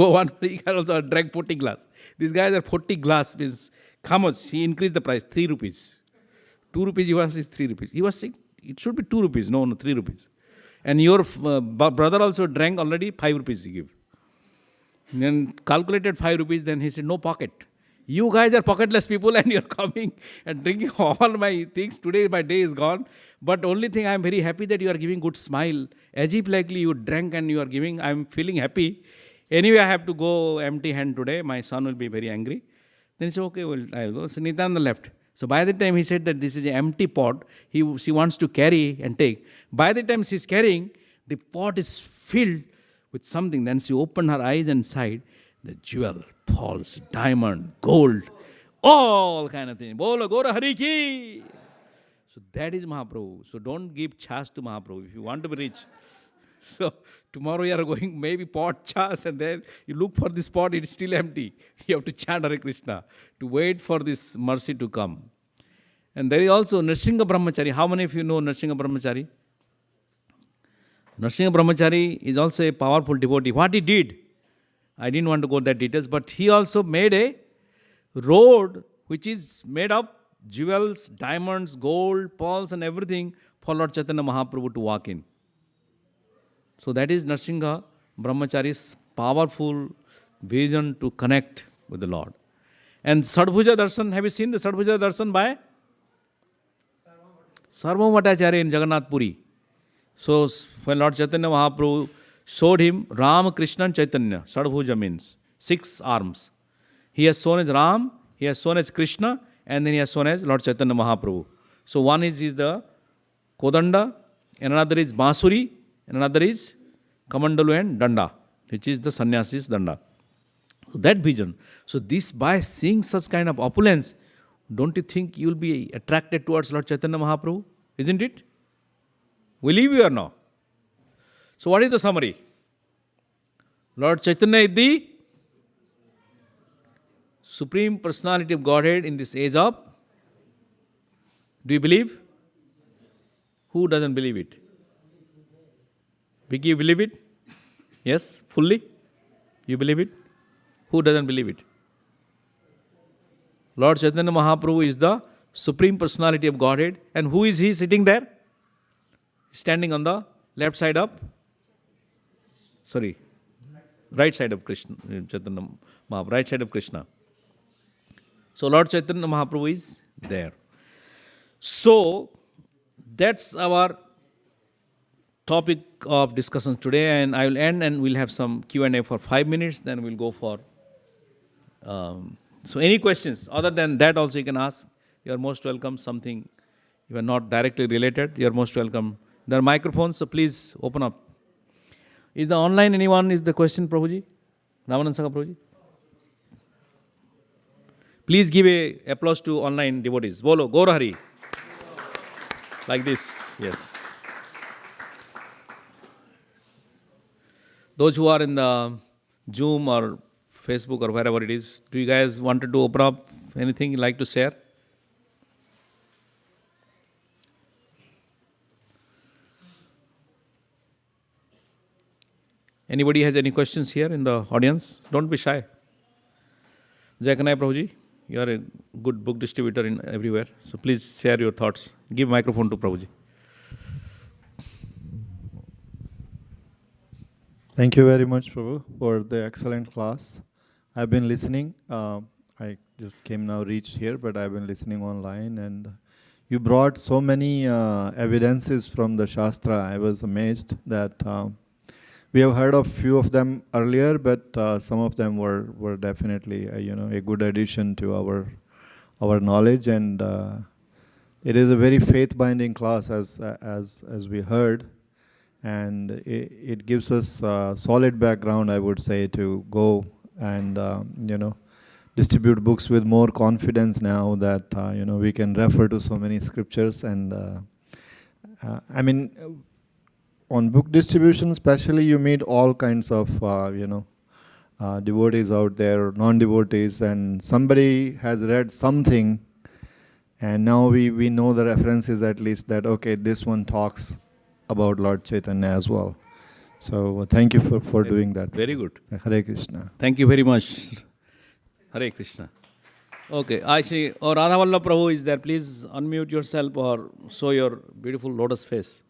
also drank 40 glass. These guys are 40 glass. Means, how much? He increased the price, 3 rupees. 2 rupees, he was 3 rupees. He was saying, it should be 2 rupees. No, 3 rupees. And your brother also drank already 5 rupees he gave. Then calculated 5 rupees, then he said, no pocket. You guys are pocketless people and you're coming and drinking all my things. Today my day is gone. But only thing, I am very happy that you are giving good smile. As if likely you drank and you are giving, I am feeling happy. Anyway, I have to go empty hand today. My son will be very angry. Then he said, okay, well, I'll go. So Nityananda left. So by the time he said that this is an empty pot, she wants to carry and take. By the time she's carrying, the pot is filled with something. Then she opened her eyes and sighed. The jewel, pearls, diamond, gold, all kind of things. Bolo Gora Hari Ki. So that is Mahaprabhu. So don't give chas to Mahaprabhu if you want to be rich. So tomorrow you are going maybe pot chas and then you look for this pot, it is still empty. You have to chant Hare Krishna to wait for this mercy to come. And there is also Nrsimha Brahmachari. How many of you know Nrsimha Brahmachari? Nrsimha Brahmachari is also a powerful devotee. What he did, I didn't want to go into that details, but he also made a road which is made of jewels, diamonds, gold, pearls and everything for Lord Chaitanya Mahaprabhu to walk in. So that is Nrsimha Brahmachari's powerful vision to connect with the Lord. And Sadbhuja Darshan, have you seen the Sadbhuja Darshan by Sarvabhauma Bhattacharya in Jagannath Puri? So when Lord Chaitanya Mahaprabhu showed him Ram, Krishna and Chaitanya, Sadbhuja means 6 arms. He has shown as Ram, he has shown as Krishna, and then he has shown as Lord Chaitanya Mahaprabhu. So one is the Kodanda, and another is Basuri, and another is Kamandalu and Danda, which is the sannyasi's Danda. So that vision. So this, by seeing such kind of opulence, don't you think you will be attracted towards Lord Chaitanya Mahaprabhu? Isn't it? We leave you or no? So what is the summary? Lord Chaitanya is the Supreme Personality of Godhead in this age of? Do you believe? Who doesn't believe it? Vicky, you believe it? Yes, fully? You believe it? Who doesn't believe it? Lord Chaitanya Mahaprabhu is the Supreme Personality of Godhead. And who is he sitting there? Standing on the left side of? Sorry, right side of Krishna, Chaitanya Mahaprabhu, right side of Krishna. So Lord Chaitanya Mahaprabhu is there. So that's our topic of discussions today, and I will end and we'll have some Q&A for 5 minutes, then we'll go for... so any questions? Other than that also you can ask. You are most welcome. Something you are not directly related, you are most welcome. There are microphones, so please open up. Is the online anyone is the question, Prabhuji? Ramanand Sangha Prabhuji? Please give a applause to online devotees. Bolo, Gaur Hari. Like this, yes. Those who are in the Zoom or Facebook or wherever it is, do you guys wanted to open up anything you like to share? Anybody has any questions here in the audience? Don't be shy. Jai Kanai Prabhuji, you are a good book distributor in everywhere. So please share your thoughts. Give microphone to Prabhuji.
Thank you very much, Prabhu, for the excellent class. I've been listening. I just came now, reached here, but I've been listening online, and you brought so many evidences from the Shastra. I was amazed that we have heard of few of them earlier, but some of them were definitely a good addition to our knowledge, and it is a very faith-binding class, as we heard. And it gives us a solid background, I would say, to go and distribute books with more confidence now that we can refer to so many scriptures. And I mean, on book distribution especially, you meet all kinds of devotees out there, non-devotees, and somebody has read something, and now we know the references at least that, okay, this one talks about Lord Chaitanya as well. So thank you for doing that.
Very good.
Hare Krishna.
Thank you very much. Hare Krishna. Okay, I see. Oh, Radha Vallabh Prabhu is there. Please unmute yourself or show your beautiful lotus face.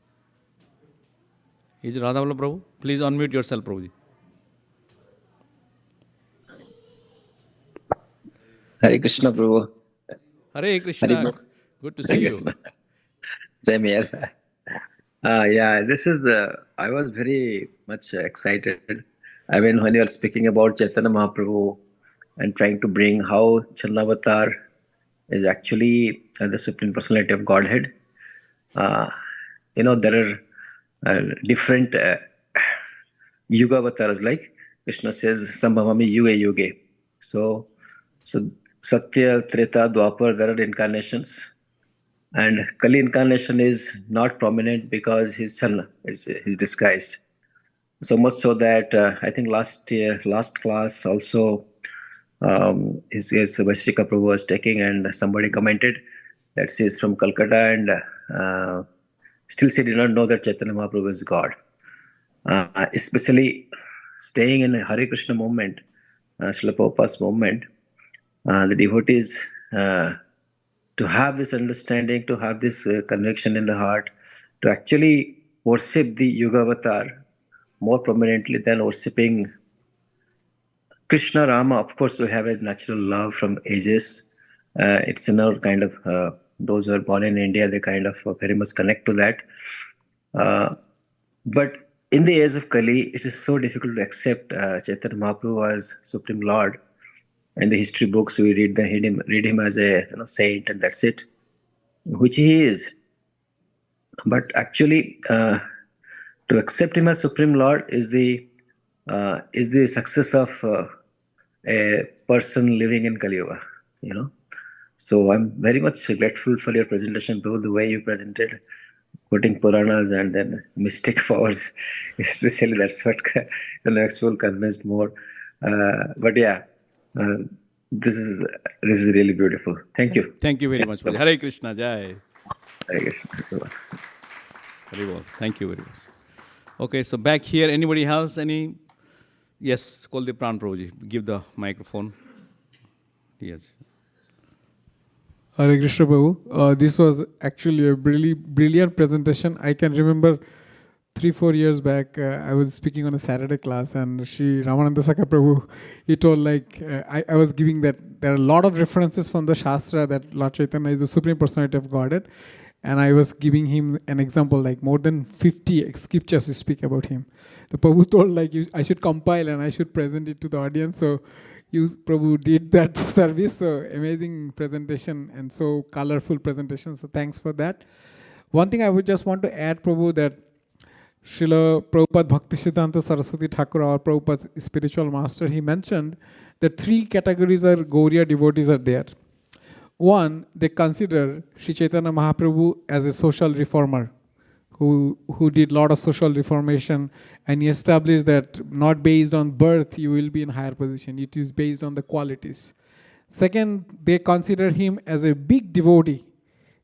Is it Radha Vallabh Prabhu? Please unmute yourself, Prabhuji.
Hare Krishna, Prabhu.
Hare Krishna.
Hare
Good to see you.
Same here. Yeah, this is, I was very much excited. I mean, when you are speaking about Chaitanya Mahaprabhu and trying to bring how Chandravatar is actually the Supreme Personality of Godhead, there are different Yuga avatars, like Krishna says, Sambhavami Yuge Yuge. So Satya, Treta, Dwapar, there are incarnations. And Kali incarnation is not prominent because he's Channa, he's disguised. So much so that I think last class also, his Vaishika Prabhu was taking, and somebody commented that she is from Calcutta, and still she did not know that Chaitanya Mahaprabhu is God. Especially staying in a Hare Krishna movement, Srila Prabhupada's movement, the devotees, to have this understanding, to have this conviction in the heart, to actually worship the Yuga Avatar more prominently than worshipping Krishna, Rama. Of course, we have a natural love from ages. It's in our kind of, those who are born in India, they kind of very much connect to that. But in the age of Kali, it is so difficult to accept Chaitanya Mahaprabhu as Supreme Lord. In the history books, we read him as a saint, and that's it, which he is. But actually, to accept him as Supreme Lord is the success of a person living in Kali Yuga. So I'm very much grateful for your presentation, Prabhu, the way you presented, quoting Puranas and then mystic powers, especially that's what the next will convinced more. But yeah. This is really beautiful. Thank you.
Thank you very much, Prabhuji. Hare Krishna, Jai.
Hare Krishna.
Very well. Thank you very much. Okay, so back here, anybody else? Any? Yes, call the Pran Prabhuji. Give the microphone. Yes.
Hare Krishna Prabhu. This was actually a really brilliant presentation. I can remember 3-4 years back, I was speaking on a Saturday class, and Sri Ramananda Saka Prabhu, he told I was giving that there are a lot of references from the Shastra that Lord Chaitanya is the Supreme Personality of Godhead, and I was giving him an example, like more than 50 scriptures speak about him. The Prabhu told I should compile and I should present it to the audience. So Prabhu did that service. So amazing presentation and so colorful presentation. So thanks for that. One thing I would just want to add, Prabhu, that Srila Prabhupada Bhaktisiddhanta Saraswati Thakur, our Prabhupada's spiritual master, he mentioned that 3 categories of Gauriya devotees are there. One, they consider Sri Chaitanya Mahaprabhu as a social reformer who did a lot of social reformation, and he established that not based on birth you will be in higher position. It is based on the qualities. Second, they consider him as a big devotee,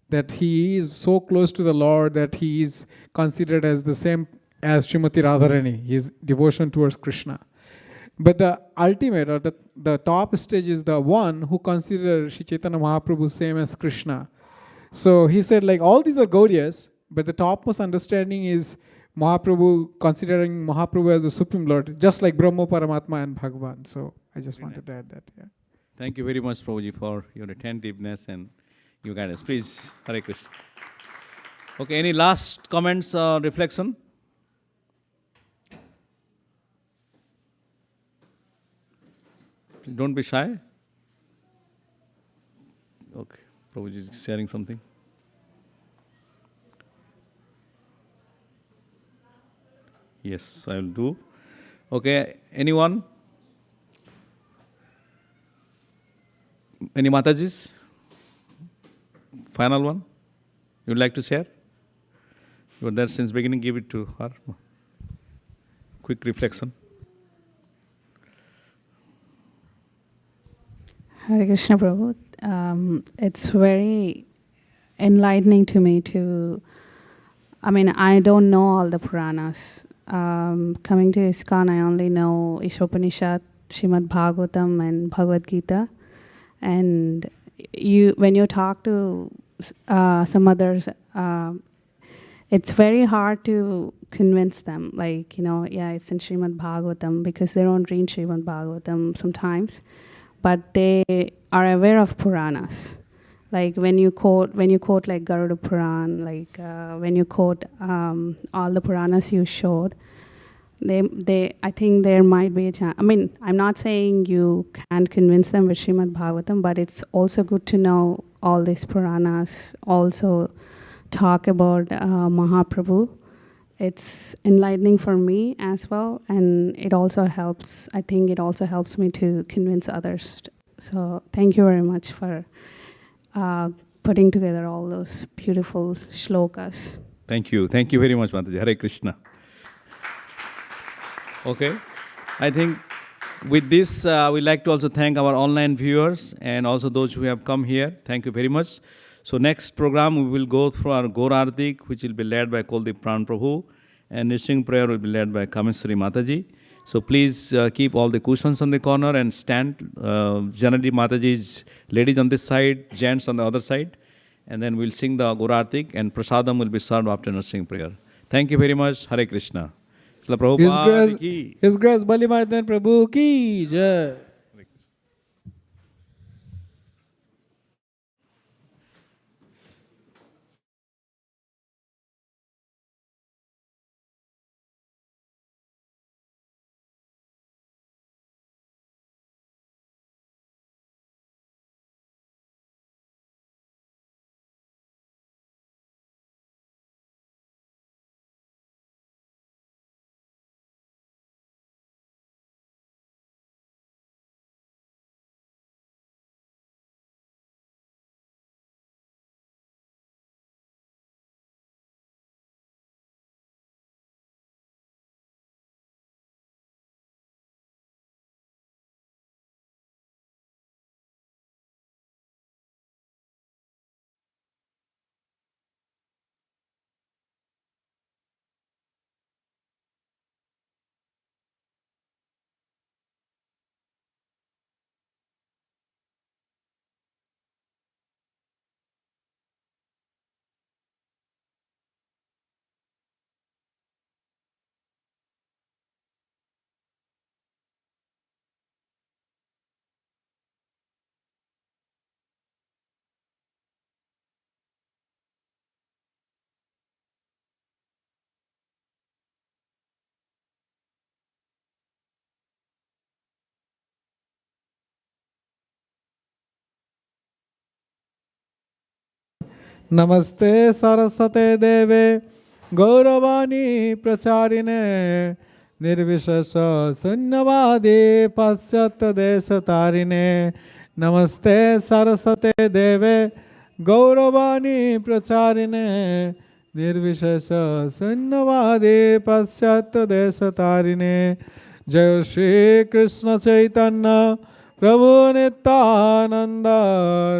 that he is so close to the Lord that he is considered as the same as Srimati Radharani, his devotion towards Krishna. But the ultimate or the top stage is the one who considers Sri Chaitanya Mahaprabhu same as Krishna. So he said all these are Gauriyas, but the topmost understanding is Mahaprabhu, considering Mahaprabhu as the Supreme Lord, just like Brahma, Paramatma and Bhagavan. So I just wanted to add that. Yeah.
Thank you very much, Prabhuji, for your attentiveness and your guidance. Please, Hare Krishna. Okay, any last comments or reflection? Don't be shy. Okay, Prabhuji is sharing something. Yes, I will do. Okay, anyone? Any Matajis? Final one? You would like to share? You were there since beginning, give it to her. Quick reflection.
Hare Krishna Prabhu. It's very enlightening to me I don't know all the Puranas. Coming to ISKCON, I only know Ishopanishad, Srimad Bhagavatam and Bhagavad Gita. And when you talk to some others, it's very hard to convince them. It's in Srimad Bhagavatam because they don't read Srimad Bhagavatam sometimes. But they are aware of Puranas. Like when you quote like Garuda Puran, when you quote all the Puranas you showed, I think there might be a chance. I'm not saying you can't convince them with Srimad Bhagavatam, but it's also good to know all these Puranas also talk about Mahaprabhu. It's enlightening for me as well, and it also helps. I think it also helps me to convince others. So thank you very much for putting together all those beautiful shlokas.
Thank you. Thank you very much, Mataji. Hare Krishna. Okay. I think with this, we'd like to also thank our online viewers and also those who have come here. Thank you very much. So next program, we will go through our Gaur Artik, which will be led by Kuldeep Pran Prabhu, and Nishing prayer will be led by Kameswari Mataji. So please keep all the cushions on the corner and stand. Generally, Mataji's ladies on this side, gents on the other side. And then we'll sing the Gaur Artik, and Prasadam will be served after Nishing prayer. Thank you very much. Hare Krishna.
His Grace Balimardana Prabhu ki jai. Namaste Saraswate Deve Gauravani Pracharine Nirvishesha Sunyavadi Paschatya Desatarine. Namaste Saraswate Deve Gauravani Pracharine Nirvishesha Sunyavadi Paschatya Desatarine. Jai Shri Krishna Chaitanya Prabhu Nityananda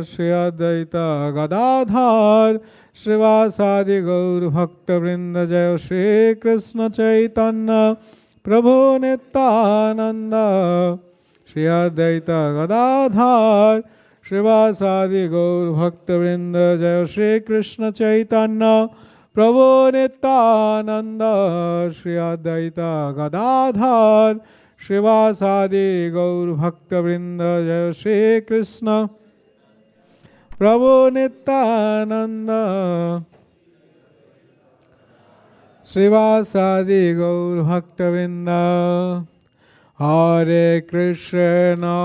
Shri Advaita Gadadhar Srivasadi Gaur Bhakta Vrinda. Jai Shri Krishna Chaitanya Prabhu Nityananda Shri Advaita Gadadhar Srivasadi Gaur Bhakta Vrinda. Jai Shri Krishna Chaitanya Prabhu Nityananda Shri Advaita Gadadhar Srivasadi Gaur Bhakta Vrinda. Jai Shri Krishna Prabhu Nityananda Srivasadi Gaur Bhakta Vrinda. Hare Krishna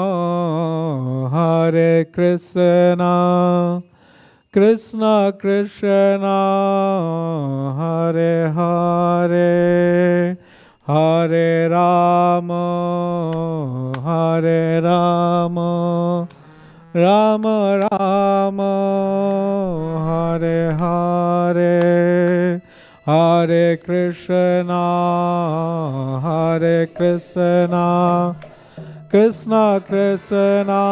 Hare Krishna Krishna Krishna Hare Hare Hare Rama Hare Rama Rama Rama Hare Hare Hare Krishna Hare Krishna Krishna Krishna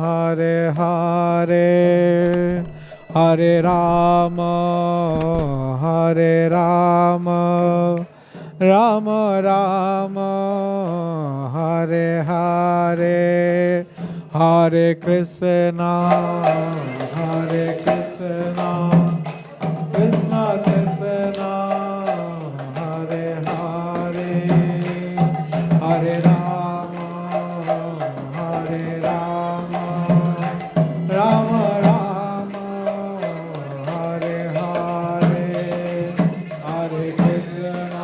Hare Hare Hare Rama Hare Rama Rama Rama Hare Hare Hare Krishna Hare Krishna Krishna Krishna Hare Hare Hare Rama Hare Rama Rama Rama Hare Hare Hare Krishna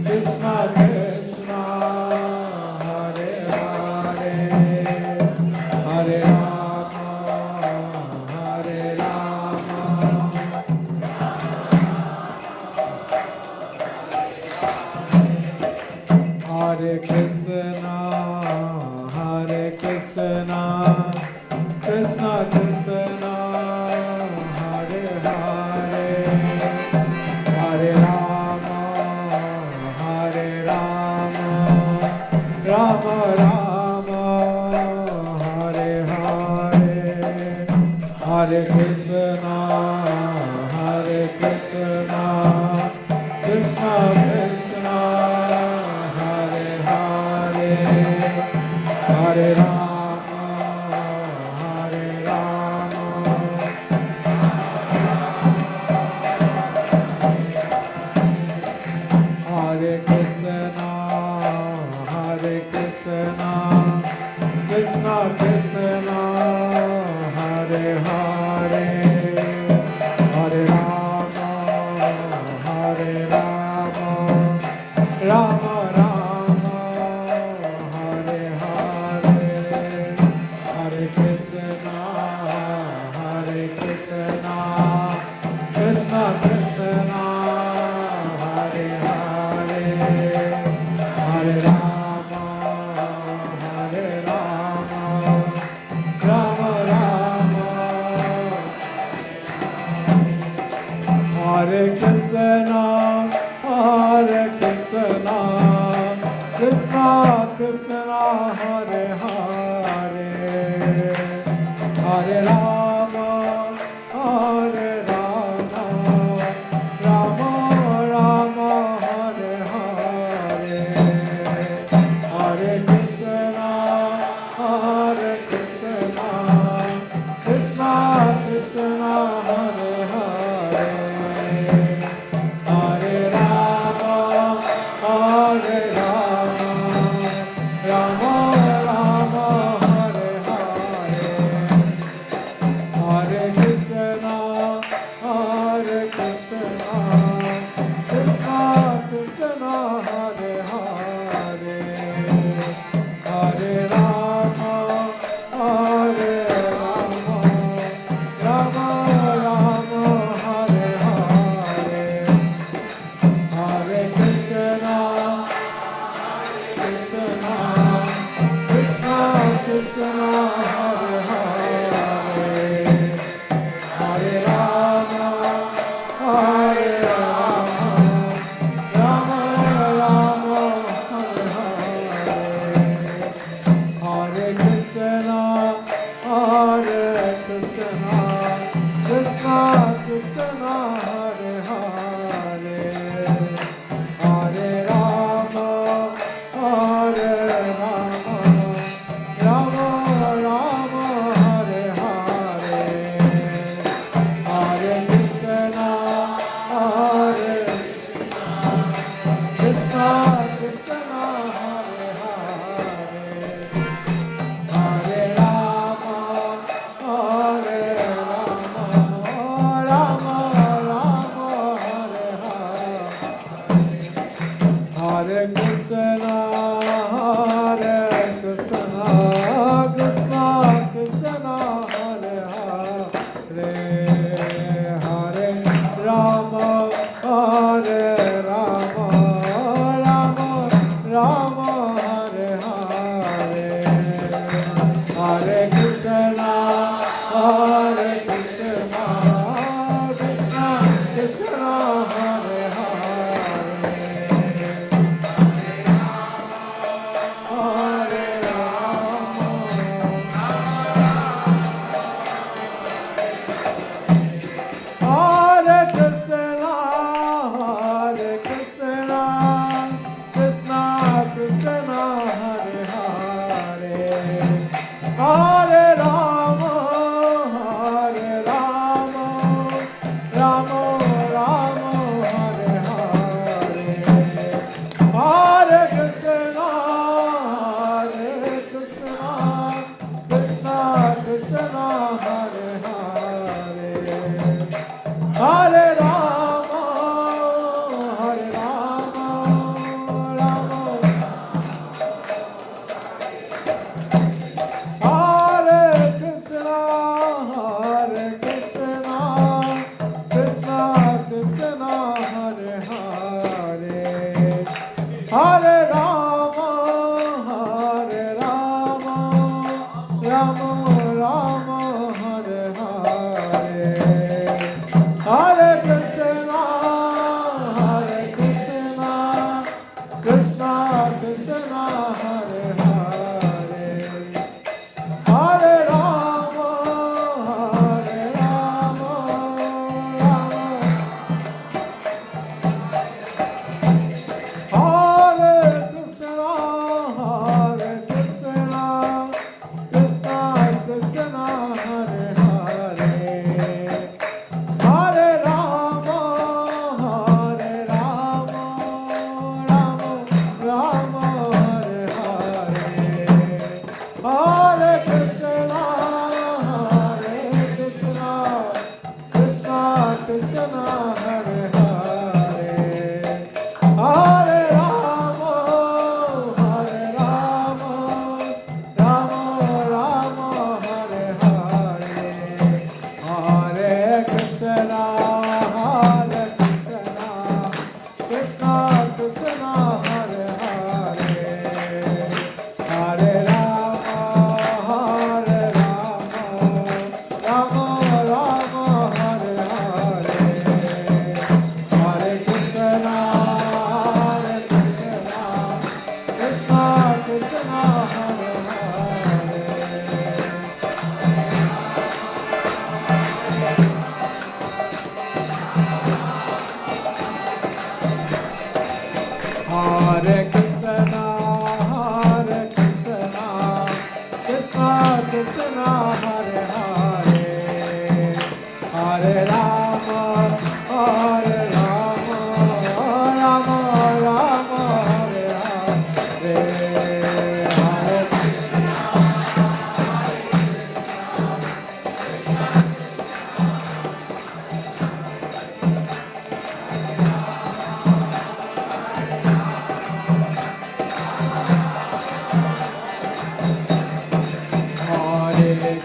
Krishna Krishna Hare Hare Hare Rama Hare Rama Hare Krishna Hare Krishna Krishna Krishna Hare Hare Hare Rama Hare Rama Rama Rama Hare Hare Hare Krishna Hare Krishna Krishna Krishna Hare Hare Hare Rama Hare Rama Hare Krishna Hare Krishna Krishna Krishna Hare Hare Hare Rama Hare Rama Rama Rama Hare Hare Hare Krishna Hare Krishna Krishna Krishna Hare Hare Hare Rama Hare Rama Rama Rama Hare Krishna Hare Krishna Krishna Krishna Hare Hare Hare Rama Hare Rama Rama Rama Hare Hare Hare Krishna Hare Krishna Krishna Krishna Hare Hare Hare Rama Hare Rama Rama Rama Hare Hare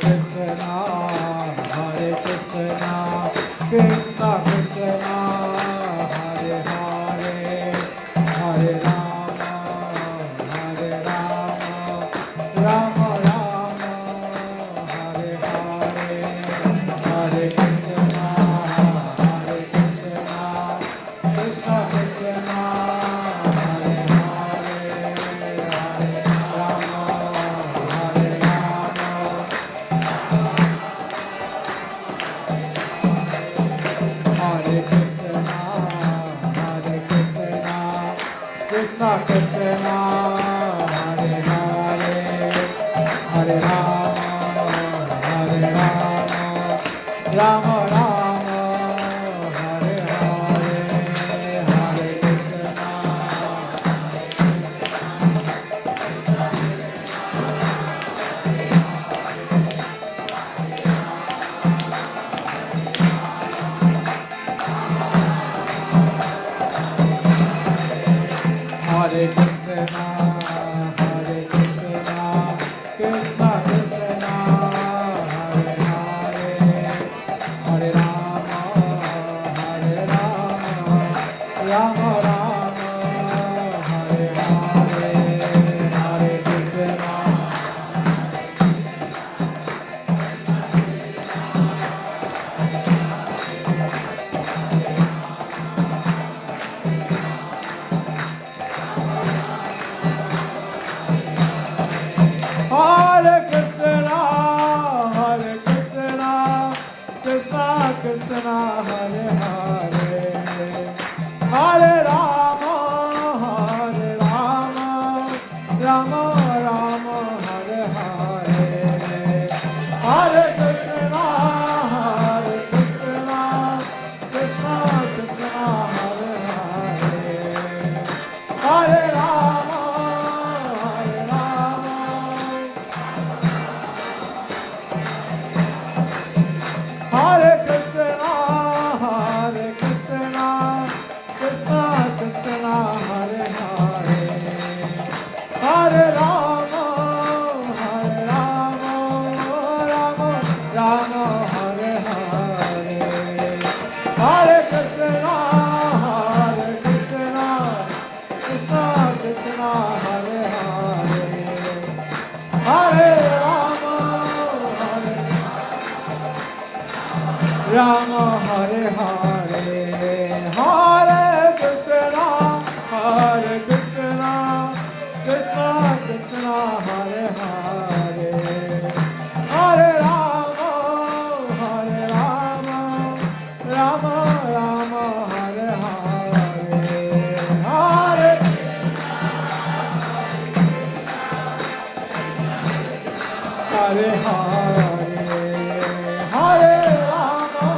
Krishna
Rama Rama, Hare Hare, Hare Krishna. Hare Krishna, Hare Krishna, Krishna Krishna, Hare Hare, Hare Rama, Hare Rama, Rama Rama, Hare Hare, Hare Krishna. Hare Krishna, Hare Krishna, Krishna Krishna, Hare Hare, Hare Rama, Hare Rama, Rama Rama, Hare Hare, Hare Krishna, Hare Krishna, Krishna Krishna, Hare Hare, Hare Rama, Hare Rama. Hare Krishna, Krishna Krishna, Hare Hare, Hare Rama, Rama Rama, Hare Hare, Hare Krishna, Krishna Krishna, Hare Hare, Hare Rama, Rama Hare Hare, Hare Krishna, Krishna Krishna, Hare Hare, Hare Rama, Rama Rama, Hare Hare, Hare Hare Hare, Hare Rama,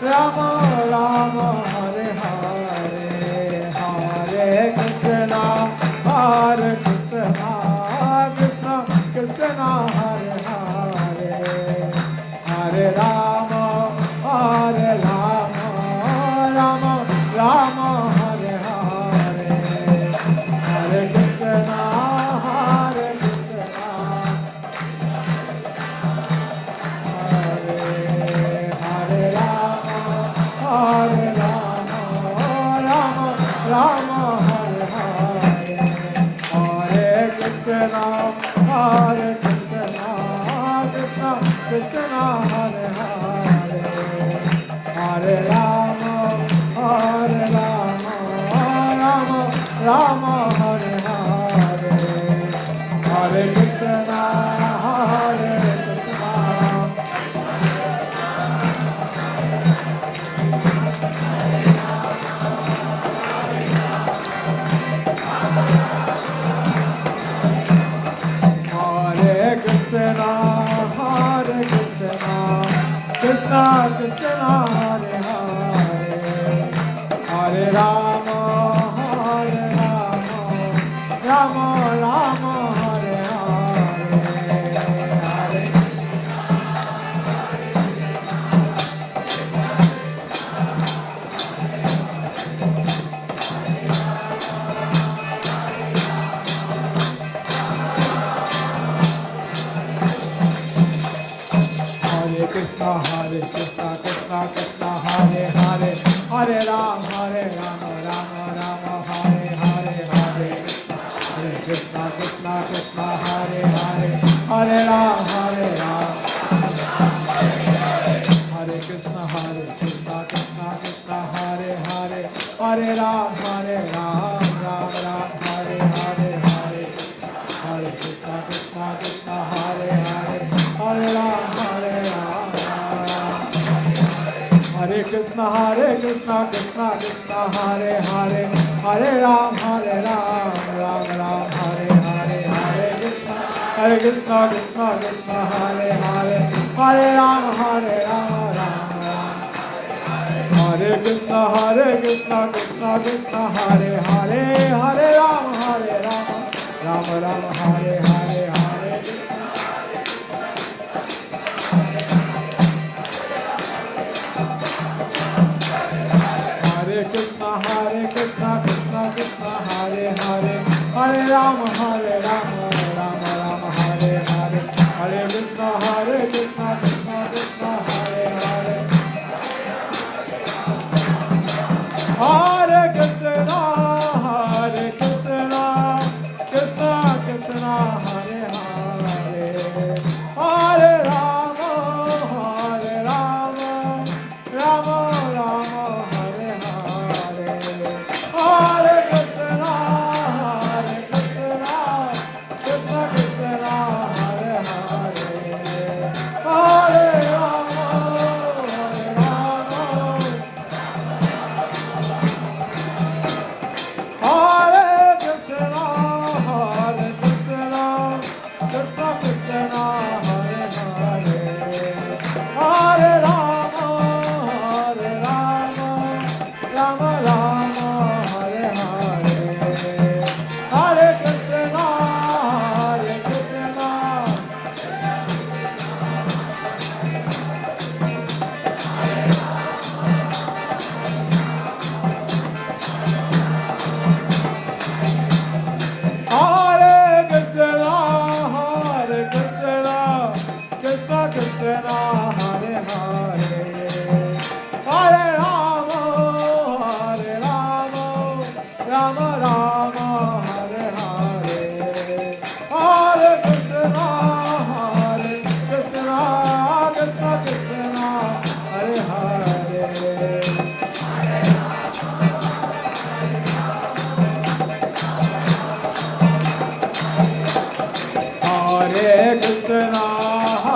Rama Rama, Hare Hare, Hare Krishna, Krishna Krishna, Hare Hare, Hare Rama, Rama Rama, Hare Hare, Hare Krishna, Hare Rama, Rama Hare Hare, Hare Krishna, Krishna Krishna, Hare Hare, Hare Rama, Rama Hare Hare, Hare Krishna, Hare Krishna. Hare Krishna, Krishna Krishna, Hare Hare, Hare Rama, Rama Rama, Hare Hare, Hare Krishna, Krishna Krishna, Hare Hare, Hare Rama, Rama Rama, Hare Hare, Hare Krishna, Krishna Krishna, Hare Hare, Hare Rama, Hare Krishna, Krishna Krishna, Hare Hare, Hare Rama, Rama Rama, Hare Hare, Hare Krishna, Krishna Krishna, Hare Hare, Hare Rama, Hare Krishna, Krishna Krishna, Hare Hare, Hare Rama, Rama Rama, Hare Hare, Hare Krishna.
Hare Krishna, Krishna Krishna, Hare Hare, Hare Rama, Rama Rama, Hare Krishna, Krishna Krishna, Hare Hare, Hare Rama, Rama Rama, Hare Hare, Hare Krishna, Krishna Krishna, Hare Hare, Hare Rama, Rama Rama, Hare Hare, Hare Krishna, Krishna Krishna, Hare Hare, Hare Krishna, Krishna Krishna, Hare Hare, Hare Rama, Rama Rama, Hare Hare, Hare Krishna, Krishna Krishna, Hare Hare, Hare Rama, Hare Krishna, Krishna Krishna, Hare Hare, Hare Rama, Rama Rama, Hare Hare, Hare Krishna, Hare Krishna, Krishna Krishna, Hare Hare, Hare Rama, Rama Rama, Hare Hare, Hare Krishna, Krishna Krishna, Hare Hare.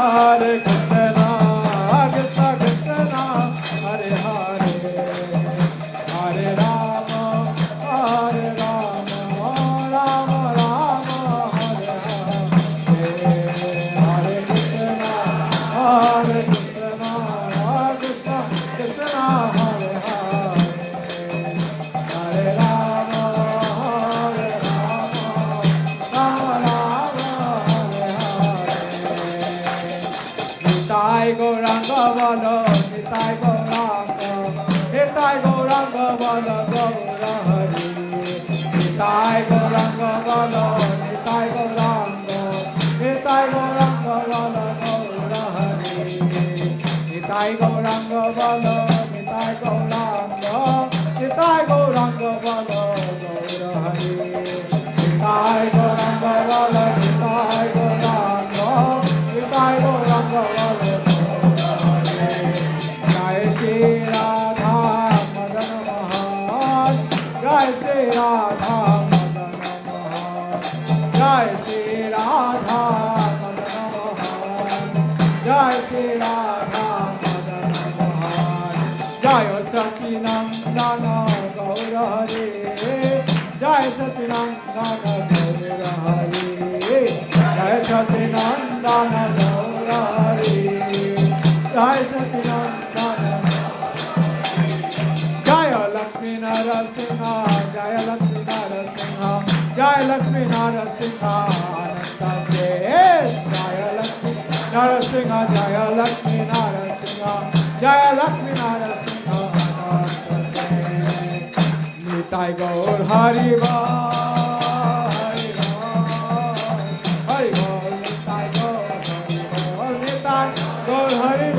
Hare Krishna, Krishna Krishna, Hare Hare, Hare Rama, Rama Rama, Hare Hare, Hare Krishna, Krishna Krishna, Hare Hare, Hare Rama, Rama Rama, Nitai Gauranga Bala, Nitai Gauranga, Nitai Gauranga Bala, Gaura Hari, Nitai Gauranga Bala, Nitai Gauranga, Nitai Gauranga Bala, Gaura Hari, Nitai Gauranga Bala, Nitai Gauranga, Nitai Gauranga Bala, Gaura Hari, Nitai Gauranga Bala, Nitai Gauranga, Nitai Gauranga Bala, Jai Shri Radha Madan Mohan, Jai Shri Radha Madan Mohan, Jai Shri Radha Madan Mohan, Jai Shri Radha Madan Mohan, Jai Satinandana Gaura Hari, Jai Satinandana Gaura Hari, Jai Satinandana Gaura Hari, Jai Satinandana, Jaya Lakshmi Narasimha, Jaya Lakshmi Narasimha, Jaya Lakshmi Narasimha, Ananta Jaya Lakshmi Narasimha, Jaya Lakshmi Narasimha, Jaya Lakshmi Narasimha, Ananta Nitai Gaur Hari Hari Nitai Gaur Nitai Gaur Hari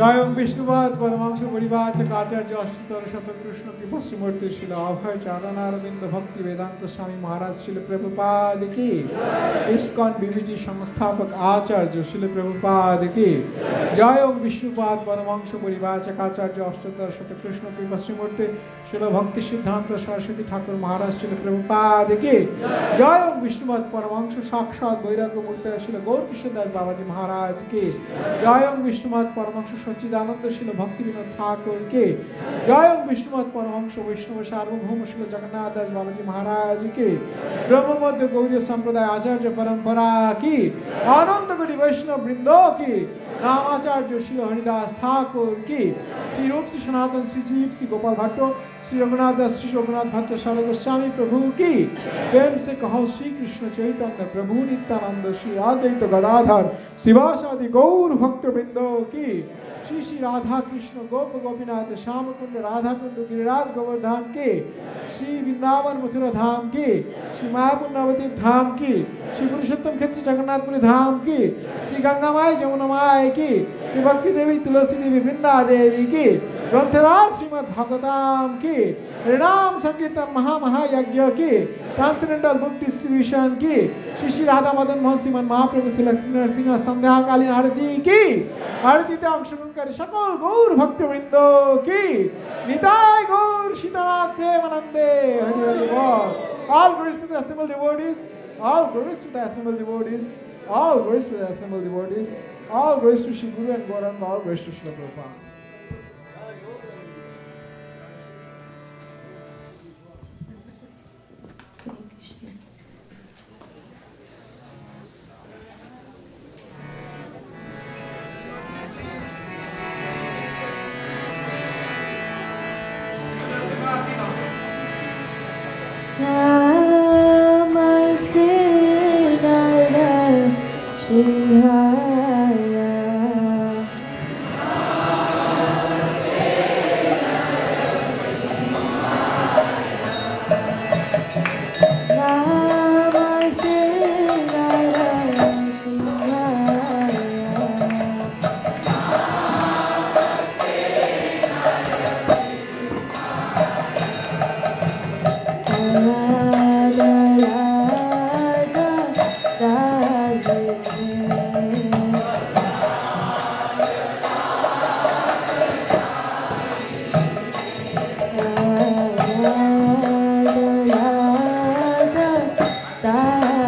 জয়ং Vishnupada পরমাংশ পরিবাচক আচার্য অষ্টতর শত কৃষ্ণ কৃপা শ্রীমূর্তি শিল অভয় চরণারবিন্দ ভক্তি বেদান্ত স্বামী মহারাজ শিল প্রভুপাদ কি ISKCON BBT সংস্থাপক আচার্য শিল প্রভুপাদ কি জয়ং বিষ্ণুপাদ পরমাংশ পরিবাচক আচার্য অষ্টতর শত কৃষ্ণ কৃপা শ্রীমূর্তি শিল ভক্তি সিদ্ধান্ত সরস্বতী ঠাকুর মহারাজ শিল প্রভুপাদ কি জয়ং বিষ্ণুপাদ পরমাংশ সাক্ষাৎ বৈরাগ্য মূর্তি শিল গৌর কৃষ্ণদাস বাবাজি মহারাজ কি জয়ং বিষ্ণুপাদ পরমাংশ সচ্চিদানন্দ শিল ভক্তি বিনোদ ঠাকুর কে জয়ং বিষ্ণুপাদ পরমহংস বৈষ্ণব সার্বভৌম শিল জগন্নাথ দাস বাবাজি মহারাজ কে ব্রহ্মমধ্য গৌরীয় সম্প্রদায় আচার্য পরম্পরা কি আনন্দ কোটি বৈষ্ণব বৃন্দ কি नामाचार्य श्री हरिदास ठाकुर की श्री रूप श्री सनातन श्री जीव श्री गोपाल भट्ट श्री रघुनाथ दास श्री रघुनाथ भट्ट सारा गोस्वामी प्रभु की प्रेम से कहो श्री कृष्ण चैतन्य प्रभु नित्यानंद श्री अद्वैत गदाधर शिवासादि गौर भक्त वृंदो की श्री श्री राधा कृष्ण गोप गोपीनाथ श्याम कुंड राधा कुंड गिरिराज गोवर्धन के श्री वृंदावन मथुरा धाम की श्री मायापुर नवद्वीप धाम की श्री पुरुषोत्तम क्षेत्र जगन्नाथपुरी धाम की श्री गंगामाई जमुना माई की श्री भक्ति देवी तुलसी देवी वृंदा देवी की ग्रंथराज श्रीमद भागवतम की हरिनाम संकीर्तन महामहायज्ञ की ट्रांसेंडेंटल बुक डिस्ट्रीब्यूशन की श्री श्री राधा मदन मोहन श्रीमन महाप्रभु श्री लक्ष्मी नरसिंह संध्याकालीन आरती की आरतीते अंशग्रहणकारी सकल गौर भक्तवृंद की निताय गौर सीतानाथ प्रेमानंदे हरि हरि बोल all glories to the assembled devotees all glories to the assembled devotees all glories to the assembled devotees all glories to Shri Guru and Gauranga all glories to Srila Prabhupada.
Namaste Narada Shihaya Namaste Narada Para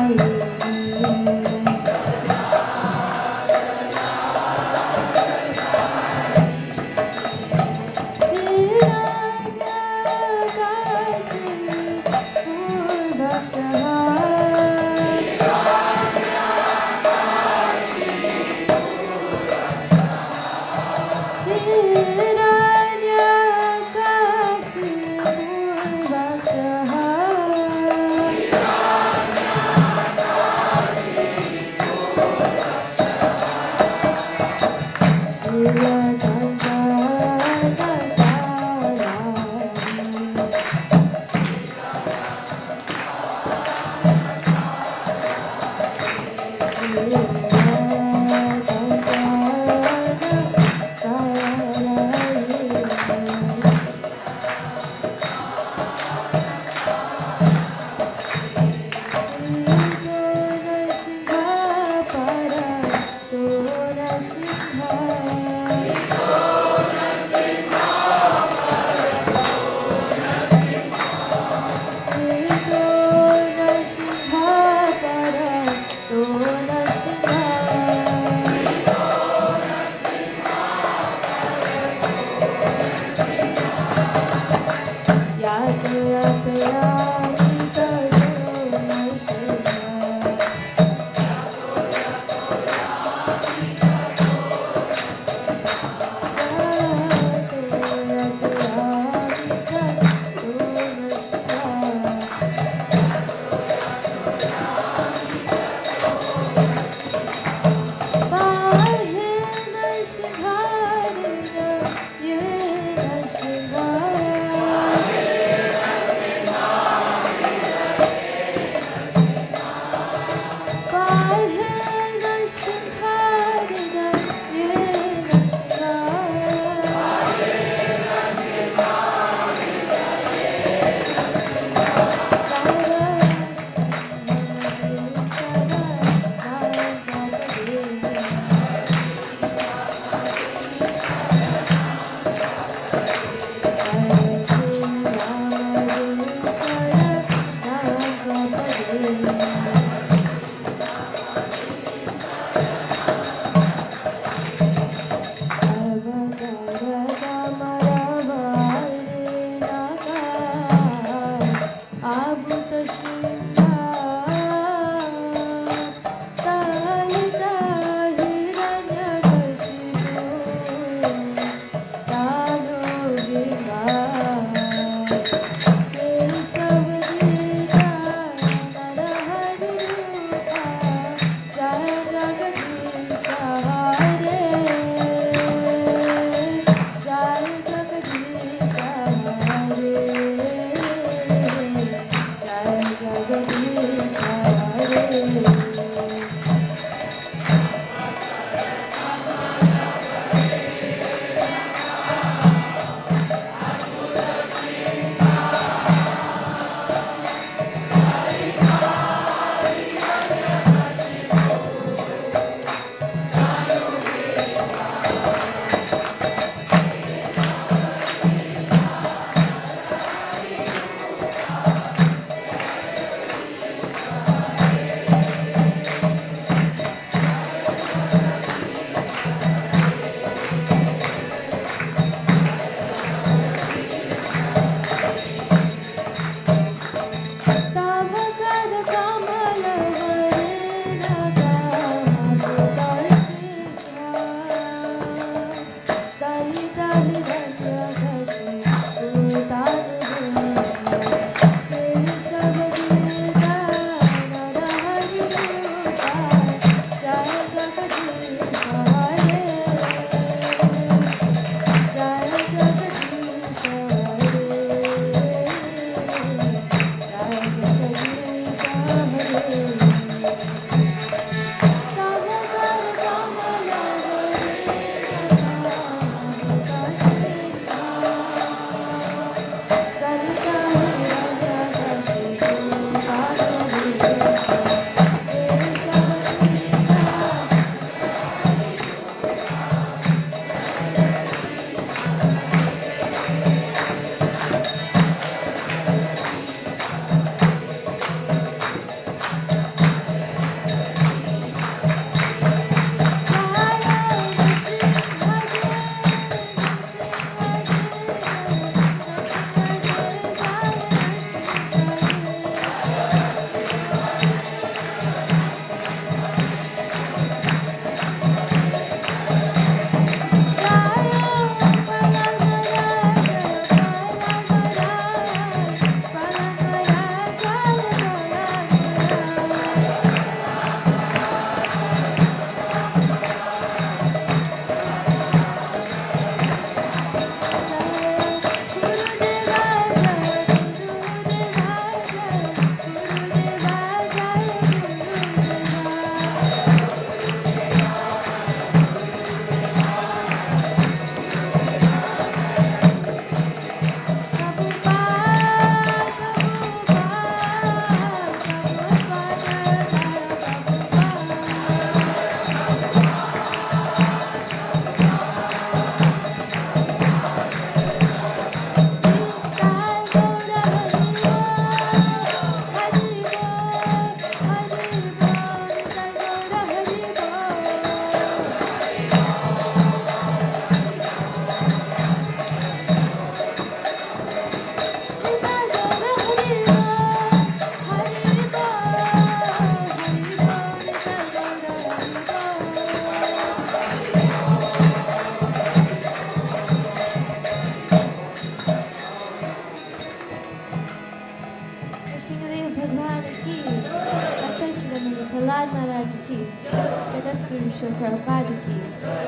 Prabhupada ki,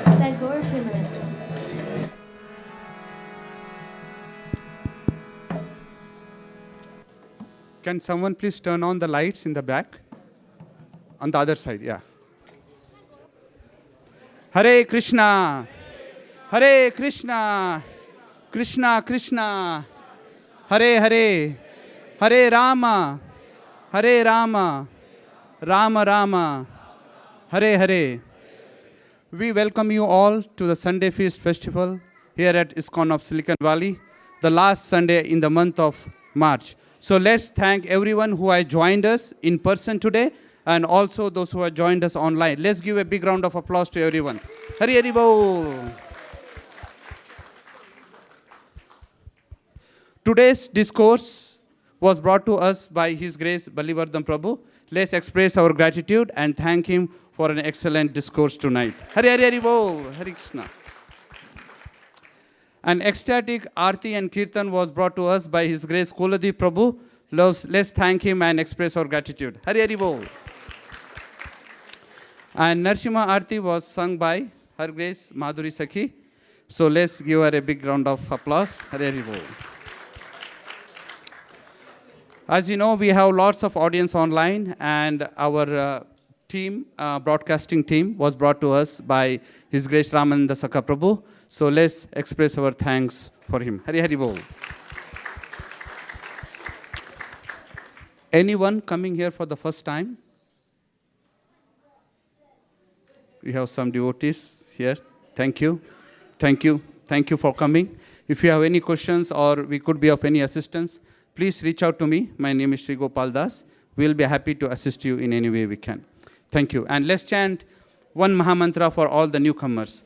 Nitai Gaur Premanande.
Can someone please turn on the lights in the back? On the other side, yeah. Hare Krishna, Hare Krishna, Krishna Krishna, Hare Hare, Hare Rama, Hare Rama, Rama Rama, Hare Hare. We welcome you all to the Sunday Feast Festival here at ISKCON of Silicon Valley, the last Sunday in the month of March. So let's thank everyone who has joined us in person today and also those who have joined us online. Let's give a big round of applause to everyone. Hari Hari Bol. Today's discourse was brought to us by His Grace Balimardana Prabhu. Let's express our gratitude and thank him for an excellent discourse tonight. Hari Hari Hari Bol. Hari Krishna. An ecstatic Aarti and Kirtan was brought to us by His Grace Kuladip Prabhu. Let's thank him and express our gratitude. Hari Hari Bol. And Narsimha Aarti was sung by Her Grace Madhuri Sakhi. So let's give her a big round of applause. Hari Hari Bol. As you know, we have lots of audience online, and our team, broadcasting team, was brought to us by His Grace Ramananda Sakha Prabhu. So let's express our thanks for him. Hari Hari Bol. Anyone coming here for the first time? We have some devotees here. Thank you. Thank you. Thank you for coming. If you have any questions or we could be of any assistance, please reach out to me. My name is Sri Gopal Das. We'll be happy to assist you in any way we can. Thank you. And let's chant one Mahamantra for all the newcomers.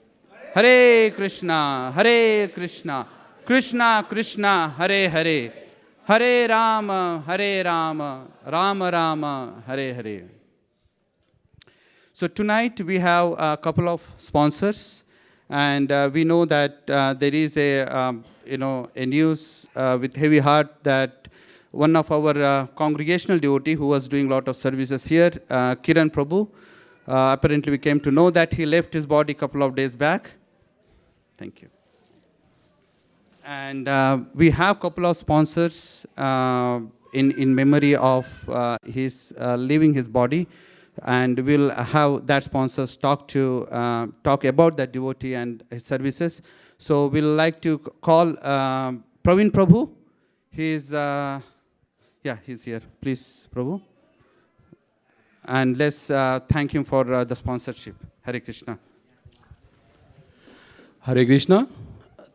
Hare Krishna, Hare Krishna, Krishna Krishna, Hare Hare, Hare Rama, Hare Rama, Rama Rama, Hare Hare. So tonight we have a couple of sponsors, and we know that there is a news with heavy heart that one of our congregational devotee who was doing a lot of services here, Kiran Prabhu, apparently we came to know that he left his body a couple of days back. Thank you. And we have a couple of sponsors in memory of his leaving his body, and we'll have that sponsors talk about that devotee and his services. So we'll like to call Praveen Prabhu. He's here. Please, Prabhu. And let's thank him for the sponsorship. Hare Krishna.
Hare Krishna.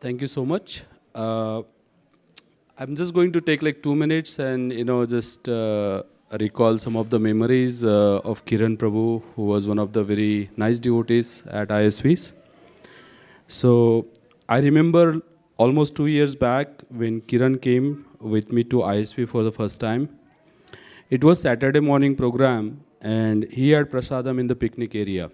Thank you so much. I'm just going to take like 2 minutes and just recall some of the memories of Kiran Prabhu, who was one of the very nice devotees at ISVs. So I remember almost 2 years back when Kiran came with me to ISV for the first time. It was Saturday morning program, and he had prasadam in the picnic area.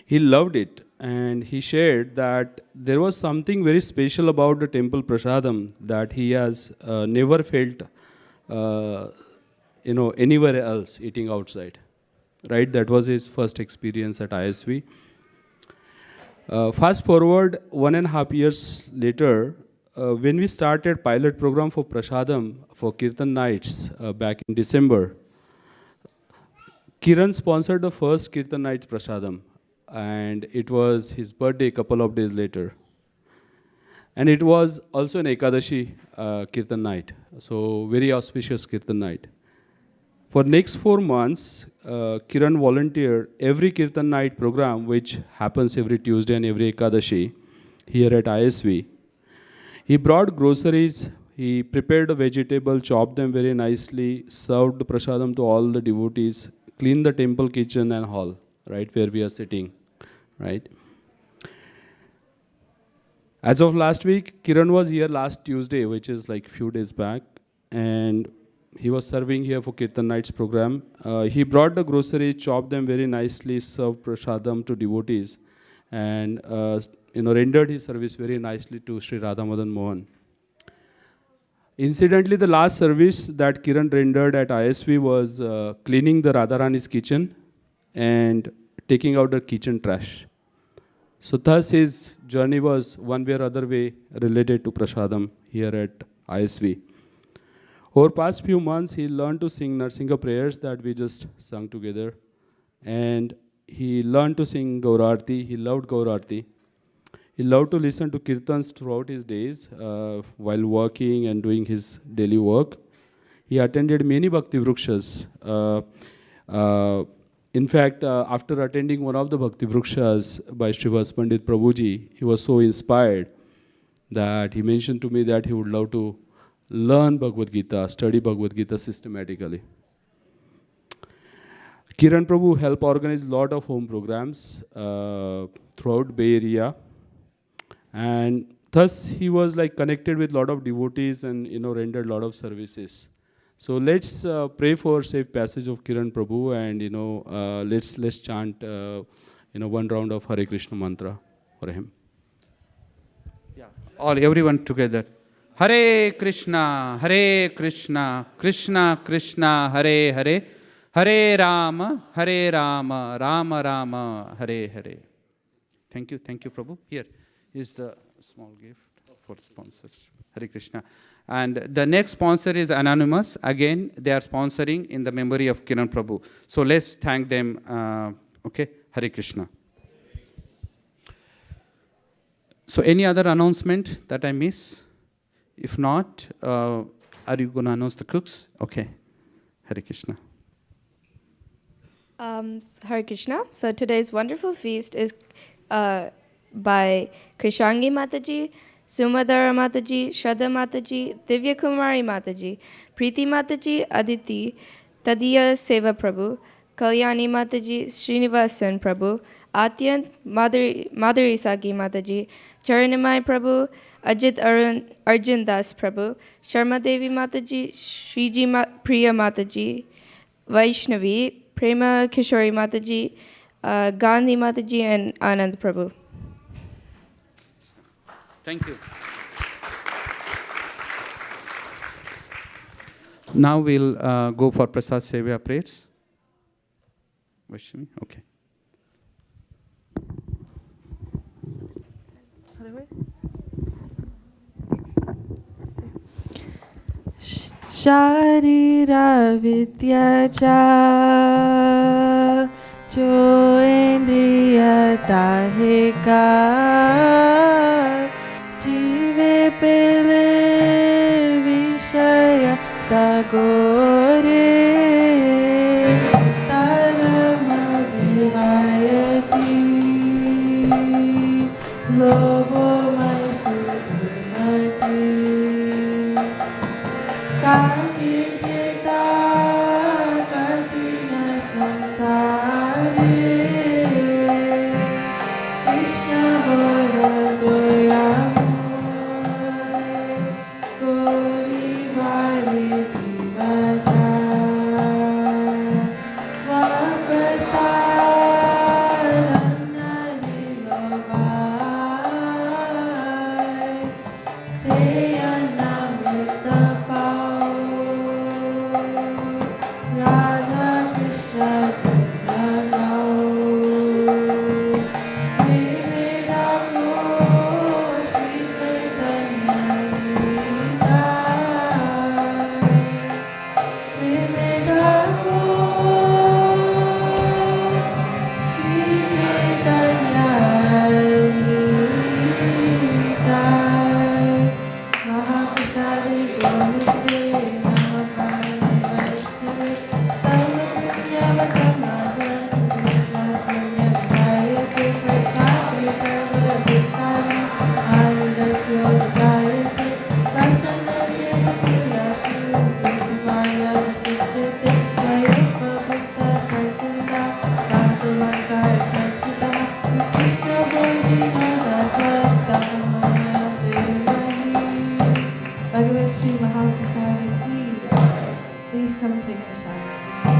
He loved it, and he shared that there was something very special about the temple prasadam that he has never felt anywhere else eating outside. Right? That was his first experience at ISV. Fast forward 1.5 years later, when we started pilot program for prasadam for Kirtan nights back in December, Kiran sponsored the first Kirtan nights prasadam, and it was his birthday a couple of days later. And it was also an Ekadashi Kirtan night, so very auspicious Kirtan night. For next 4 months, Kiran volunteered every Kirtan night program, which happens every Tuesday and every Ekadashi here at ISV. He brought groceries, he prepared a vegetable, chopped them very nicely, served the prasadam to all the devotees, cleaned the temple kitchen and hall, right, where we are sitting, right? As of last week, Kiran was here last Tuesday, which is like few days back, and he was serving here for Kirtan Nights program. He brought the groceries, chopped them very nicely, served prasadam to devotees, and rendered his service very nicely to Sri Radha Madan Mohan. Incidentally, the last service that Kiran rendered at ISV was cleaning the Radharani's kitchen, and taking out the kitchen trash. So thus his journey was one way or other way related to Prasadam here at ISV. Over past few months, he learned to sing Narsinga prayers that we just sung together. And he learned to sing Gaurarti. He loved Gaurarti. He loved to listen to kirtans throughout his days while working and doing his daily work. He attended many Bhakti Vrukshas. In fact, after attending one of the Bhakti Vrukshas by Srivas Pandit Prabhuji, he was so inspired that he mentioned to me that he would love to learn Bhagavad Gita, study Bhagavad Gita systematically. Kiran Prabhu helped organize a lot of home programs throughout Bay Area. And thus he was like connected with a lot of devotees and rendered a lot of services. So let's pray for safe passage of Kiran Prabhu, and let's chant one round of Hare Krishna mantra for him.
Yeah, everyone together. Hare Krishna, Krishna Krishna, Hare Hare, Hare Rama, Rama Rama, Hare Hare. Thank you, Prabhu. Here is the small gift for sponsors. Hare Krishna. And the next sponsor is anonymous. Again, they are sponsoring in the memory of Kiran Prabhu. So let's thank them. Okay, Hare Krishna. So any other announcement that I miss? If not, are you going to announce the cooks? Okay, Hare Krishna.
Hare Krishna. So today's wonderful feast is by Krishangi Mataji, Sumadara Mataji, Shraddha Mataji, Divya Kumari Mataji, Preeti Mataji, Aditi, Tadiya Seva Prabhu, Kalyani Mataji, Srinivasan Prabhu, Atyant, Madhuri Sagi Mataji, Charanamai Prabhu, Ajit Arjun Das Prabhu, Sharma Devi Mataji, Shriji Priya Mataji, Vaishnavi, Prema Kishori Mataji, Gandhi Mataji, and Anand Prabhu.
Thank you. Now we'll go for Prasad Sevya prayers. Vaishnavi? Okay.
Sharira Vidya Cha Jo Indriya Dahika Jive Pele Vishaya Sagore Tarama Vivayati Lobo Maisudhumati Kaki Jeta Katina Samsare Krishna Bora Doyamoy Gori Bari Jivaja Swaprasadana Lilobai Seyanamita Pao Radha Krishna Gunagao Vivekamo Shri Chaitanya Nidai Vivekamo Shri Chaitanya Nidai Mahaprasadi Govinde Mahaprasadi Vaishnavi Sarvapunyavadamaja Krishna Samyak Jayate Prasadi Sarvadikana Aridasya Jayate Vasana Jayatila Shruti Vaya Vashishyate Vayapa Bhutta Sarkunda Vasavanta Chachita Uchishta Bhojina Dasa Stamaya Jayamahi Bhagavad Shri Mahaprasadi ki. Please come take prasad.